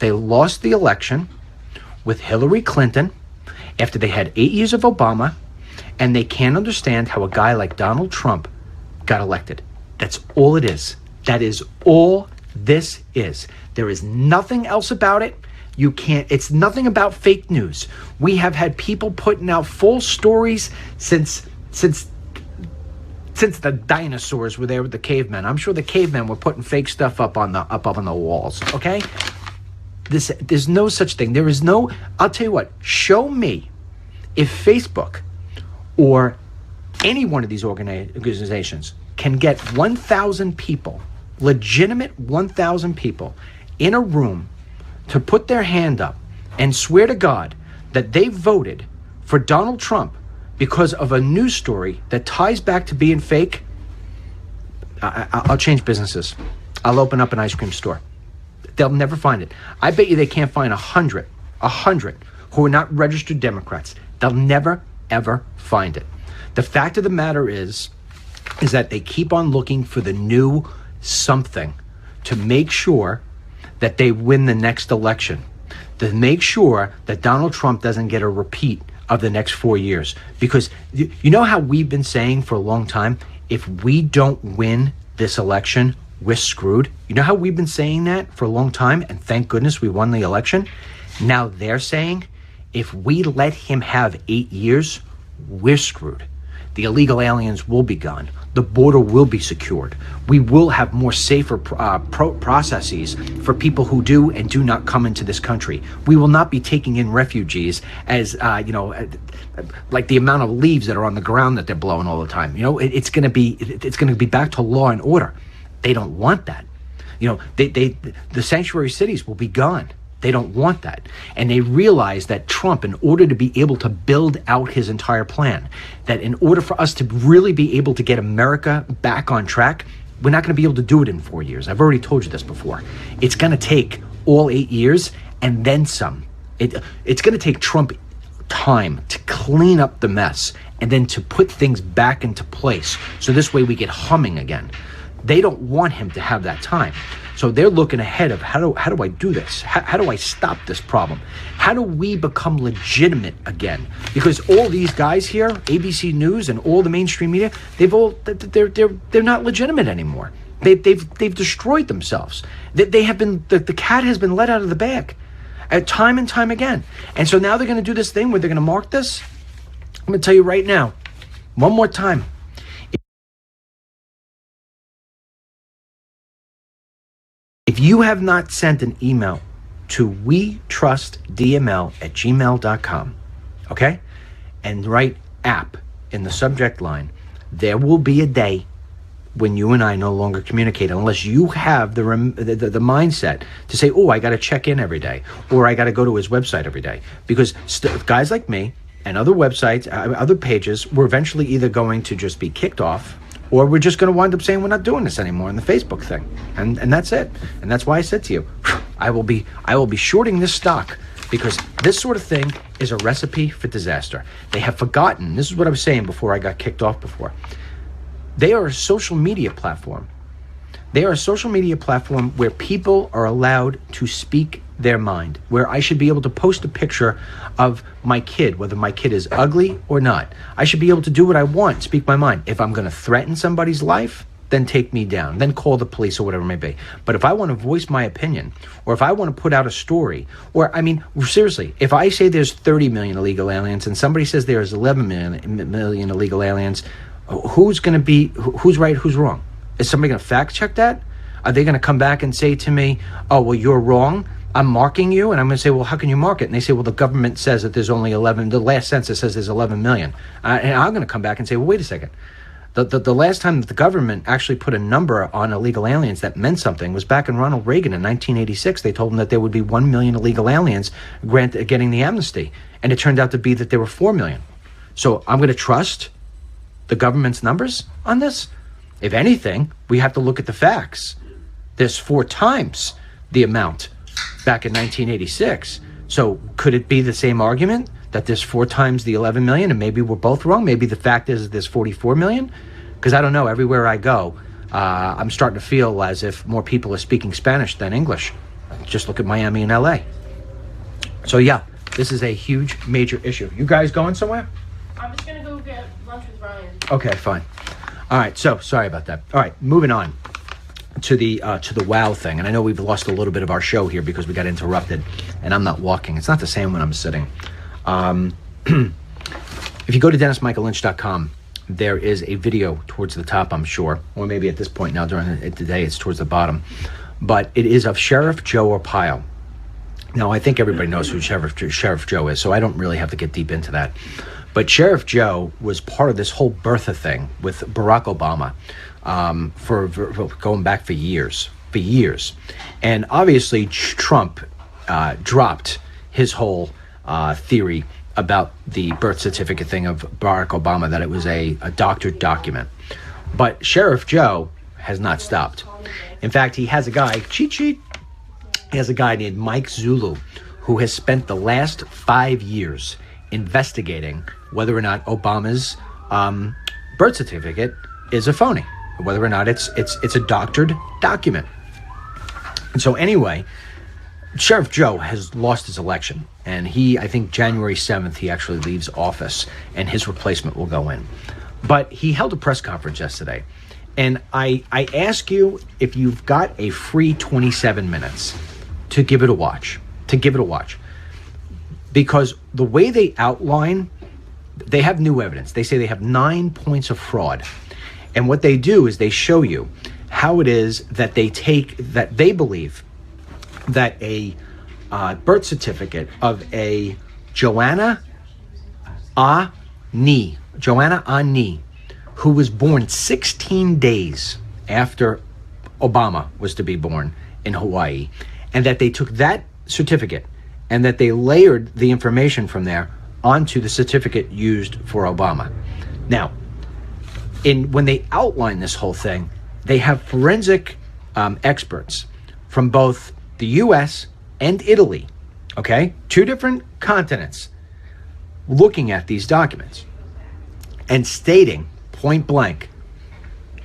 They lost the election with Hillary Clinton after they had 8 years of Obama, and they can't understand how a guy like Donald Trump got elected. That's all it is. That is all this is. There is nothing else about it. It's nothing about fake news. We have had people putting out false stories since the dinosaurs were there with the cavemen. I'm sure the cavemen were putting fake stuff up on the walls, okay? There's no such thing. There is no, I'll tell you what, show me if Facebook or any one of these organizations can get 1,000 people, legitimate 1,000 people in a room to put their hand up and swear to God that they voted for Donald Trump because of a news story that ties back to being fake, I'll change businesses. I'll open up an ice cream store. They'll never find it. I bet you they can't find 100 who are not registered Democrats. They'll never, ever find it. The fact of the matter is that they keep on looking for the new something to make sure that they win the next election, to make sure that Donald Trump doesn't get a repeat of the next 4 years. Because you know how we've been saying for a long time, if we don't win this election, we're screwed. You know how we've been saying that for a long time, and thank goodness we won the election? Now they're saying, if we let him have 8 years, we're screwed. The illegal aliens will be gone. The border will be secured. We will have more safer processes for people who do and do not come into this country. We will not be taking in refugees as, like the amount of leaves that are on the ground that they're blowing all the time. It's going to be back to law and order. They don't want that. The sanctuary cities will be gone. They don't want that. And they realize that Trump, in order to be able to build out his entire plan, that in order for us to really be able to get America back on track, we're not going to be able to do it in 4 years. I've already told you this before. It's going to take all 8 years and then some. It's going to take Trump time to clean up the mess and then to put things back into place. So this way we get humming again. They don't want him to have that time. So they're looking ahead of how do I do this? How do I stop this problem? How do we become legitimate again? Because all these guys here, ABC News and all the mainstream media, they're not legitimate anymore. They've destroyed themselves. They have been the cat has been let out of the bag, time and time again. And so now they're going to do this thing where they're going to mark this. I'm going to tell you right now, one more time. If you have not sent an email to wetrustdml@gmail.com, okay, and write app in the subject line, there will be a day when you and I no longer communicate unless you have the mindset to say, oh, I got to check in every day, or I got to go to his website every day. Because guys like me and other websites, other pages, we're eventually either going to just be kicked off, or we're just going to wind up saying we're not doing this anymore in the Facebook thing. And that's it. And that's why I said to you, I will be shorting this stock, because this sort of thing is a recipe for disaster. They have forgotten. This is what I was saying before I got kicked off before. They are a social media platform. They are a social media platform where people are allowed to speak their mind, where I should be able to post a picture of my kid, whether my kid is ugly or not. I should be able to do what I want, speak my mind. If I'm going to threaten somebody's life, then take me down, then call the police or whatever it may be. But if I want to voice my opinion, or if I want to put out a story, or seriously, if I say there's 30 million illegal aliens and somebody says there's 11 million illegal aliens, who's right, who's wrong? Is somebody going to fact check that? Are they going to come back and say to me, oh, well, you're wrong, I'm marking you? And I'm going to say, well, how can you mark it? And they say, well, the government says that there's only 11, the last census says there's 11 million. And I'm going to come back and say, well, wait a second. The last time that the government actually put a number on illegal aliens that meant something was back in Ronald Reagan in 1986. They told them that there would be 1 million illegal aliens getting the amnesty. And it turned out to be that there were 4 million. So I'm going to trust the government's numbers on this? If anything, we have to look at the facts. There's 4 times the amount back in 1986. So could it be the same argument that there's 4 times the 11 million and maybe we're both wrong? Maybe the fact is there's 44 million? Because I don't know, everywhere I go, I'm starting to feel as if more people are speaking Spanish than English. Just look at Miami and LA. So yeah, this is a huge, major issue. You guys going somewhere? I'm just going to go get lunch with Ryan. Okay, fine. All right, so sorry about that. All right, moving on to the WoW thing. And I know we've lost a little bit of our show here because we got interrupted and I'm not walking. It's not the same when I'm sitting. If you go to DennisMichaelLynch.com, there is a video towards the top, I'm sure, or maybe at this point now during the day it's towards the bottom, but it is of Sheriff Joe Arpaio. Now, I think everybody knows who Sheriff Joe is, so I don't really have to get deep into that. But Sheriff Joe was part of this whole Bertha thing with Barack Obama for going back for years. And obviously Trump dropped his whole theory about the birth certificate thing of Barack Obama, that it was a doctored document. But Sheriff Joe has not stopped. In fact, he has a guy, cheat sheet, he has a guy named Mike Zulu, who has spent the last 5 years investigating whether or not Obama's birth certificate is a phony, whether or not it's a doctored document. And so anyway, Sheriff Joe has lost his election, and I think January 7th, he actually leaves office, and his replacement will go in. But he held a press conference yesterday, and I ask you, if you've got a free 27 minutes, to give it a watch. Because the way they outline, they have new evidence. They say they have 9 points of fraud. And what they do is they show you how it is that they believe that a birth certificate of a Joanna Ani, who was born 16 days after Obama was to be born in Hawaii, and that they took that certificate and that they layered the information from there onto the certificate used for Obama. Now, when they outline this whole thing, they have forensic experts from both the U.S. and Italy, okay? 2 different continents, looking at these documents and stating point blank,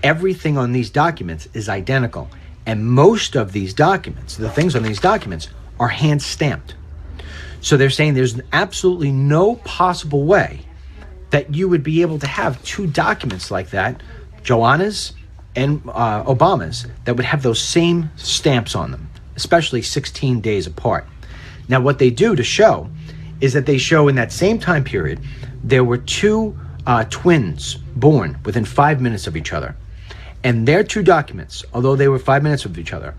everything on these documents is identical. And most of these documents, the things on these documents, are hand stamped. So they're saying there's absolutely no possible way that you would be able to have 2 documents like that, Joanna's and Obama's, that would have those same stamps on them, especially 16 days apart. Now, what they do to show is that they show in that same time period, there were 2 twins born within 5 minutes of each other. And their 2 documents, although they were 5 minutes of each other,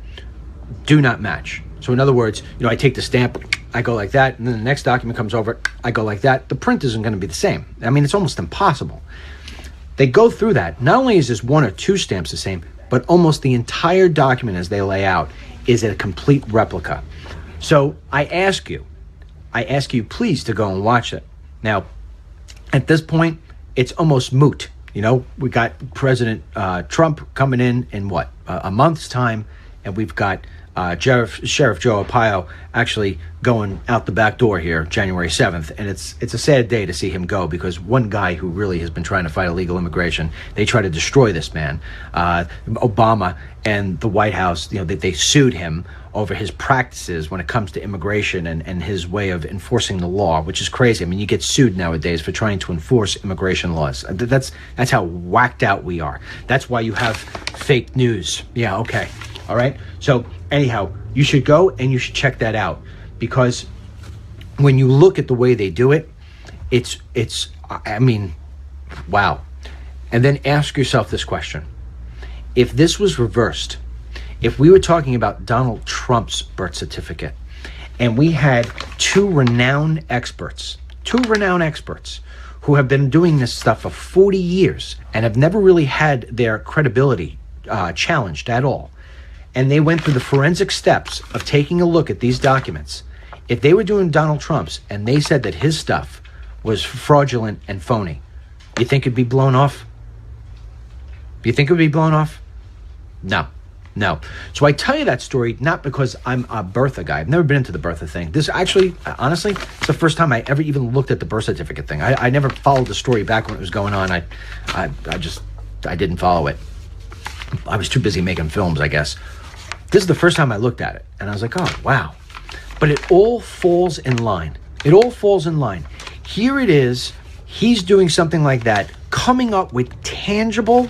do not match. So in other words, I take the stamp, I go like that, and then the next document comes over, I go like that. The print isn't going to be the same. I mean, it's almost impossible. They go through that. Not only is this 1 or 2 stamps the same, but almost the entire document as they lay out is a complete replica. So I ask you please to go and watch it. Now, at this point, it's almost moot. We got President Trump coming in what, a month's time, and we've got Sheriff Joe Arpaio actually going out the back door here January 7th. And it's a sad day to see him go, because one guy who really has been trying to fight illegal immigration, they try to destroy this man. Obama and the White House, they sued him over his practices when it comes to immigration and his way of enforcing the law, which is crazy. I mean, you get sued nowadays for trying to enforce immigration laws. That's how whacked out we are. That's why you have fake news. Yeah, okay. All right. So anyhow, you should go and you should check that out, because when you look at the way they do it, I mean, wow. And then ask yourself this question. If this was reversed, if we were talking about Donald Trump's birth certificate, and we had 2 renowned experts who have been doing this stuff for 40 years and have never really had their credibility challenged at all, and they went through the forensic steps of taking a look at these documents, if they were doing Donald Trump's and they said that his stuff was fraudulent and phony, you think it'd be blown off? You think it would be blown off? No. So I tell you that story not because I'm a Bertha guy. I've never been into the Bertha thing. This actually, honestly, it's the first time I ever even looked at the birth certificate thing. I never followed the story back when it was going on. I didn't follow it. I was too busy making films, I guess. This is the first time I looked at it, and I was like, oh, wow. But it all falls in line. Here it is. He's doing something like that, coming up with tangible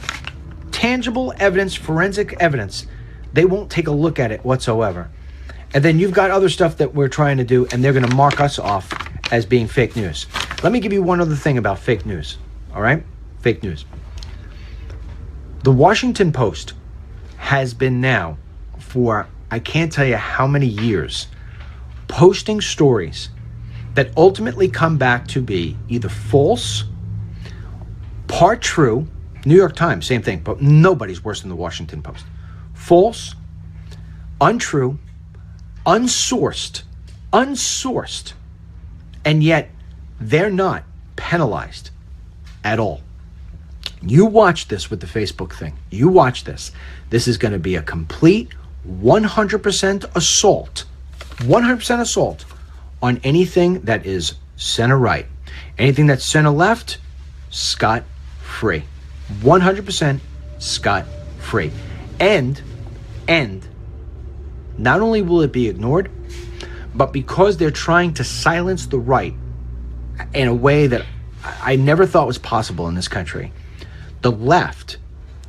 evidence, forensic evidence. They won't take a look at it whatsoever. And then you've got other stuff that we're trying to do, and they're going to mark us off as being fake news. Let me give you one other thing about fake news, all right? Fake news. The Washington Post has been now for, I can't tell you how many years, posting stories that ultimately come back to be either false, part true. New York Times, same thing, but nobody's worse than the Washington Post. False, untrue, unsourced, And yet they're not penalized at all. You watch this with the Facebook thing. You watch this. This is going to be a complete 100% assault. 100% assault on anything that is center right. Anything that's center left, scot free. 100% scot free. And not only will it be ignored, but because they're trying to silence the right in a way that I never thought was possible in this country, the left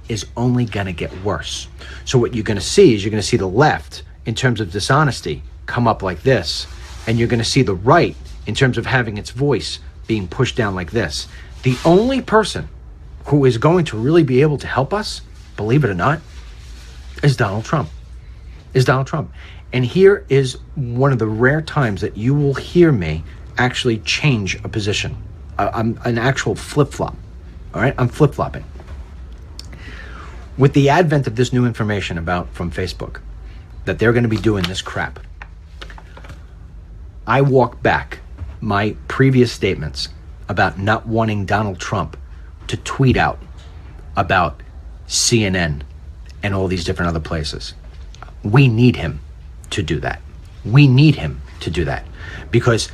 is only going to get worse. So what you're going to see is you're going to see the left, in terms of dishonesty, come up like this. And you're going to see the right, in terms of having its voice, being pushed down like this. The only person who is going to really be able to help us, believe it or not, is Donald Trump. And here is one of the rare times that you will hear me actually change a position. I'm an actual flip-flop. All right, I'm flip-flopping. With the advent of this new information from Facebook, that they're going to be doing this crap, I walk back my previous statements about not wanting Donald Trump to tweet out about CNN and all these different other places. We need him to do that. We need him to do that. Because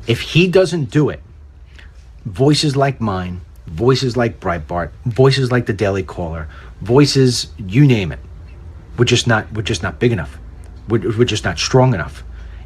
if he doesn't do it, voices like mine, voices like Breitbart, voices like the Daily Caller, voices, you name it, we're just not big enough. We're just not strong enough.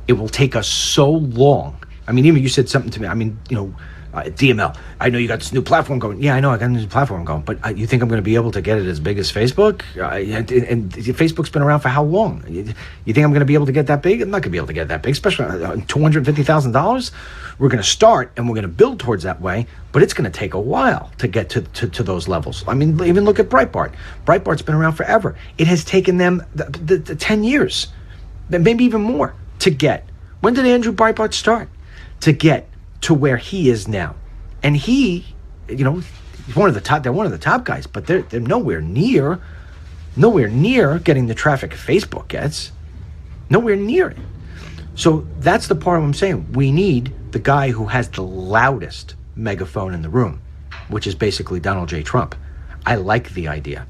It will take us so long. I mean, even you said something to me. I mean, DML, I know you got this new platform going. Yeah, I know I got a new platform going, but you think I'm going to be able to get it as big as Facebook? And Facebook's been around for how long? You think I'm going to be able to get that big? I'm not going to be able to get that big, especially $250,000. We're going to start and we're going to build towards that way, but it's going to take a while to get to those levels. I mean, even look at Breitbart. Breitbart's been around forever. It has taken them the 10 years, maybe even more, to get. When did Andrew Breitbart start? To get to where he is now. And he, he's one of the top, they're one of the top guys, but they're nowhere near getting the traffic Facebook gets. Nowhere near it. So that's the part I'm saying. We need the guy who has the loudest megaphone in the room, which is basically Donald J. Trump. I like the idea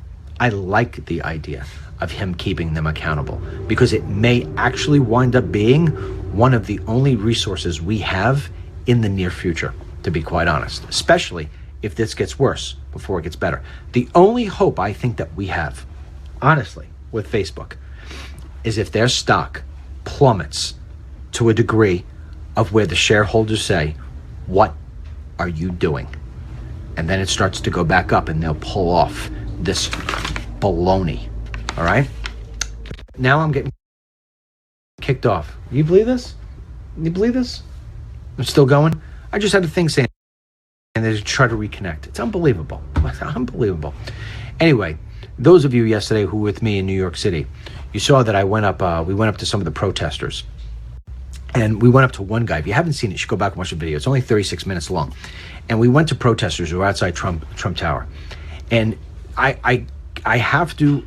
of him keeping them accountable, because it may actually wind up being one of the only resources we have in the near future, to be quite honest, especially if this gets worse before it gets better. The only hope I think that we have, honestly, with Facebook, is if their stock plummets to a degree of where the shareholders say, what are you doing? And then it starts to go back up and they'll pull off this baloney. All right? Now I'm getting kicked off. You believe this? You believe this? I'm still going? I just had a thing saying and they try to reconnect. It's unbelievable. Unbelievable. Anyway, those of you yesterday who were with me in New York City, you saw that we went up to some of the protesters. And we went up to one guy. If you haven't seen it, you should go back and watch the video. It's only 36 minutes long. And we went to protesters who were outside Trump Tower. And I have to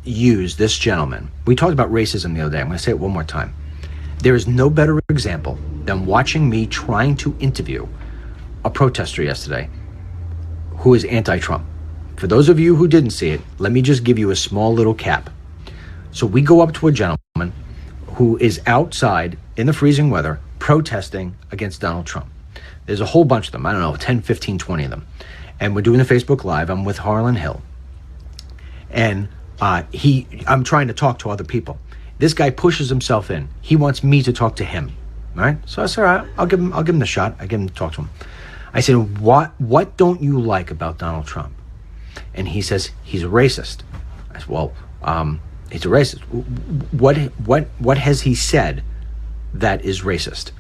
use this gentleman. We talked about racism the other day. I'm going to say it one more time. There is no better example than watching me trying to interview a protester yesterday who is anti-Trump. For those of you who didn't see it, let me just give you a small little cap. So we go up to a gentleman who is outside in the freezing weather protesting against Donald Trump. There's a whole bunch of them. I don't know, 10, 15, 20 of them. And we're doing the Facebook Live. I'm with Harlan Hill. And I'm trying to talk to other people. This guy pushes himself in. He wants me to talk to him. All right? So I said, all right, I'll give him the shot. I give him to talk to him. I said, what don't you like about Donald Trump? And he says, he's a racist. I said, well, he's a racist. What has he said that is racist?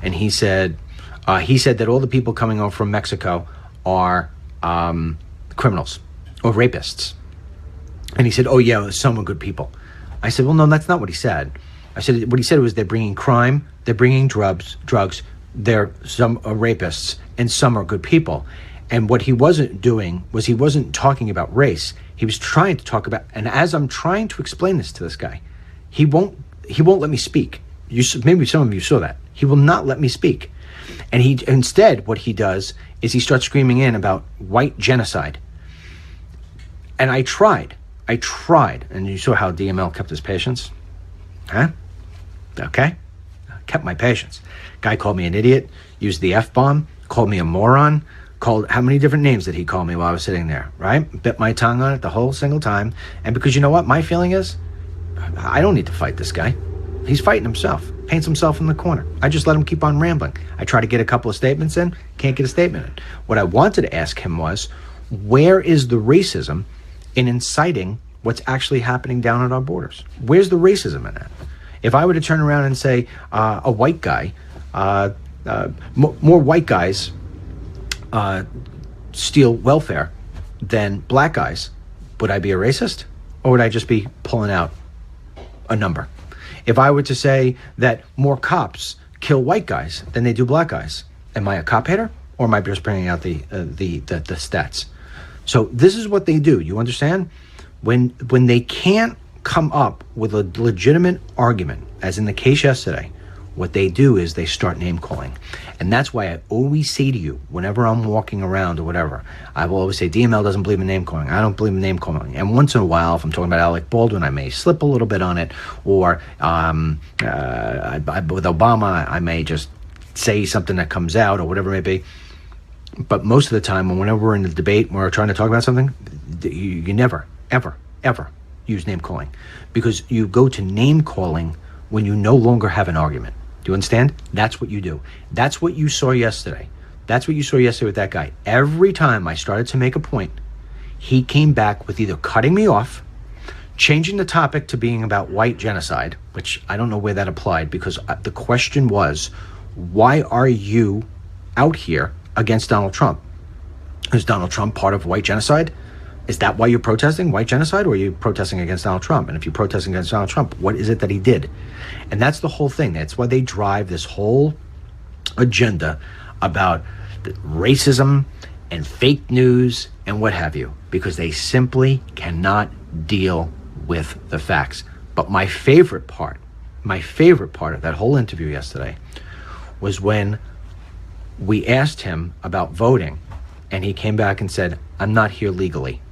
And he said that all the people coming over from Mexico are criminals or rapists. And he said, oh yeah, some are good people. I said, well, no, that's not what he said. I said, what he said was they're bringing crime, they're bringing drugs, some are rapists, and some are good people. And what he wasn't doing was he wasn't talking about race. He was trying to talk about, and as I'm trying to explain this to this guy, he won't let me speak. Maybe some of you saw that. He will not let me speak And what he does is he starts screaming in about white genocide. And I tried, and you saw how DML kept his patience? Huh? Okay? Kept my patience. Guy called me an idiot, used the F-bomb, called me a moron, how many different names did he call me while I was sitting there, right? Bit my tongue on it the whole single time. And because you know what my feeling is? I don't need to fight this guy. He's fighting himself, paints himself in the corner. I just let him keep on rambling. I try to get a couple of statements in, can't get a statement in. What I wanted to ask him was, where is the racism in inciting what's actually happening down at our borders? Where's the racism in that? If I were to turn around and say a white guy, more white guys steal welfare than black guys, would I be a racist? Or would I just be pulling out a number? If I were to say that more cops kill white guys than they do black guys, am I a cop hater? Or am I just bringing out the stats? So this is what they do. You understand? When they can't come up with a legitimate argument, as in the case yesterday, what they do is they start name calling. And that's why I always say to you, whenever I'm walking around or whatever, I will always say, DML doesn't believe in name calling. I don't believe in name calling. And once in a while, if I'm talking about Alec Baldwin, I may slip a little bit on it. Or with Obama, I may just say something that comes out or whatever it may be. But most of the time, whenever we're in a debate, when we're trying to talk about something, you never, ever, ever use name calling. Because you go to name calling when you no longer have an argument. Do you understand? That's what you do. That's what you saw yesterday. That's what you saw yesterday with that guy. Every time I started to make a point, he came back with either cutting me off, changing the topic to being about white genocide, which I don't know where that applied, because the question was, why are you out here against Donald Trump? Is Donald Trump part of white genocide? Is that why you're protesting white genocide, or are you protesting against Donald Trump? And if you're protesting against Donald Trump, what is it that he did? And that's the whole thing. That's why they drive this whole agenda about racism and fake news and what have you, because they simply cannot deal with the facts. But my favorite part of that whole interview yesterday was when we asked him about voting, and he came back and said, I'm not here legally.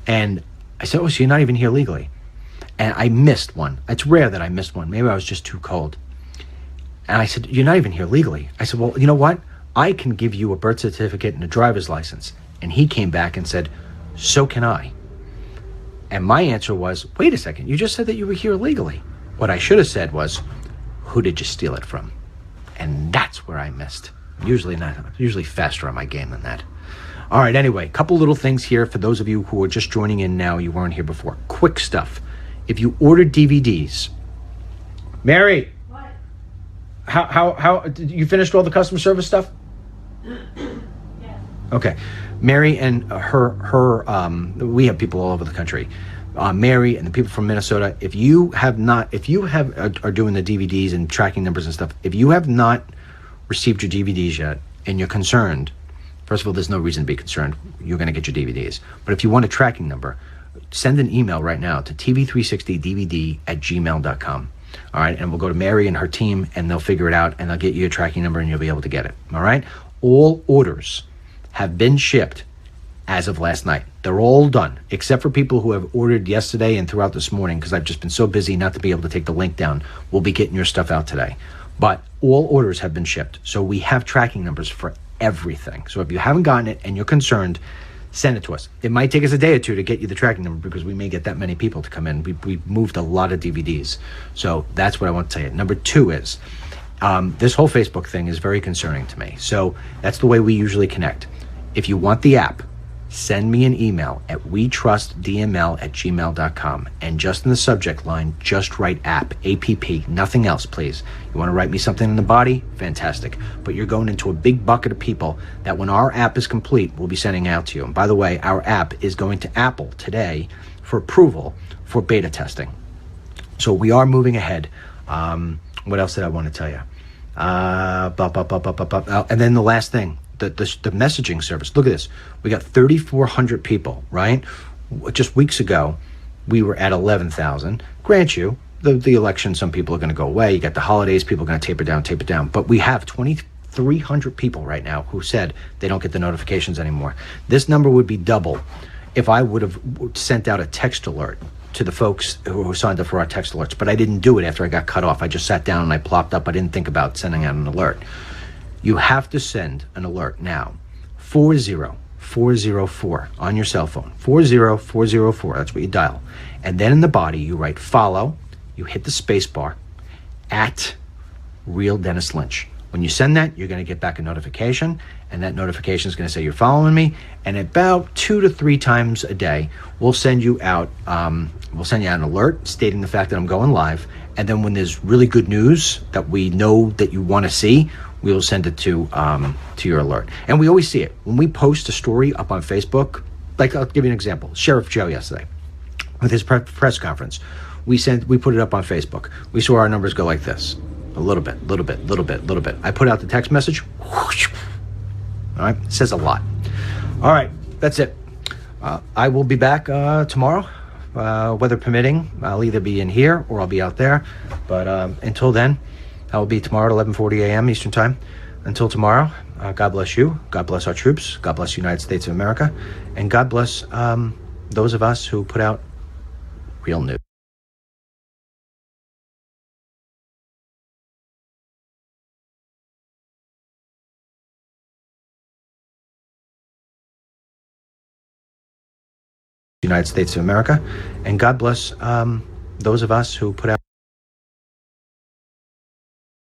And I said, oh, so you're not even here legally? And I missed one. It's rare that I missed one. Maybe I was just too cold. And I said, you're not even here legally. I said, well, you know what? I can give you a birth certificate and a driver's license. And he came back and said, so can I. And my answer was, wait a second, you just said that you were here legally. What I should have said was, who did you steal it from? And that's where I missed. Usually faster on my game than that. All right, anyway, couple little things here for those of you who are just joining in now. You weren't here before. Quick stuff. If you ordered DVDs, Mary, What? how you finished all the customer service stuff? Yeah. Okay, Mary and her we have people all over the country. Mary and the people from Minnesota. If you are doing the DVDs and tracking numbers and stuff, if you have not received your DVDs yet and you're concerned, first of all, there's no reason to be concerned. You're going to get your DVDs. But if you want a tracking number, send an email right now to tv360dvd@gmail.com. All right, and we'll go to Mary and her team, and they'll figure it out, and they'll get you a tracking number, and you'll be able to get it. All right? All orders have been shipped as of last night. They're all done, except for people who have ordered yesterday and throughout this morning, because I've just been so busy not to be able to take the link down. We'll be getting your stuff out today. But all orders have been shipped. So we have tracking numbers for everything. So if you haven't gotten it and you're concerned, send it to us. It might take us a day or two to get you the tracking number because we may get that many people to come in. We've moved a lot of DVDs. So that's what I want to tell you. Number two is, this whole Facebook thing is very concerning to me. So that's the way we usually connect. If you want the app, send me an email at wetrustdml@gmail.com, and just in the subject line, just write app, APP, nothing else, please. You want to write me something in the body? Fantastic. But you're going into a big bucket of people that when our app is complete, we'll be sending out to you. And by the way, our app is going to Apple today for approval for beta testing. So we are moving ahead. What else did I want to tell you? And then the last thing, the messaging service. Look at this. We got 3,400 people, right? Just weeks ago, we were at 11,000. Grant you, the election, some people are going to go away. You got the holidays, people are going to taper down. But we have 2,300 people right now who said they don't get the notifications anymore. This number would be double if I would have sent out a text alert to the folks who signed up for our text alerts. But I didn't do it after I got cut off. I just sat down and I plopped up. I didn't think about sending out an alert. You have to send an alert now. 40404 on your cell phone. 40404, that's what you dial. And then in the body, you write follow, you hit the space bar, at Real Dennis Lynch. When you send that, you're going to get back a notification, and that notification is going to say you're following me. And about 2 to 3 times a day, we'll send you out an alert stating the fact that I'm going live. And then when there's really good news that we know that you want to see, we will send it to your alert. And we always see it when we post a story up on Facebook. Like, I'll give you an example. Sheriff Joe yesterday with his press conference, we put it up on Facebook. We saw our numbers go like this. A little bit. I put out the text message. Whoosh, all right, it says a lot. All right, that's it. I will be back tomorrow, weather permitting. I'll either be in here or I'll be out there. But until then, I will be tomorrow at 11:40 a.m. Eastern Time. Until tomorrow, God bless you. God bless our troops. God bless the United States of America. And God bless those of us who put out real news. United States of America, and God bless those of us who put out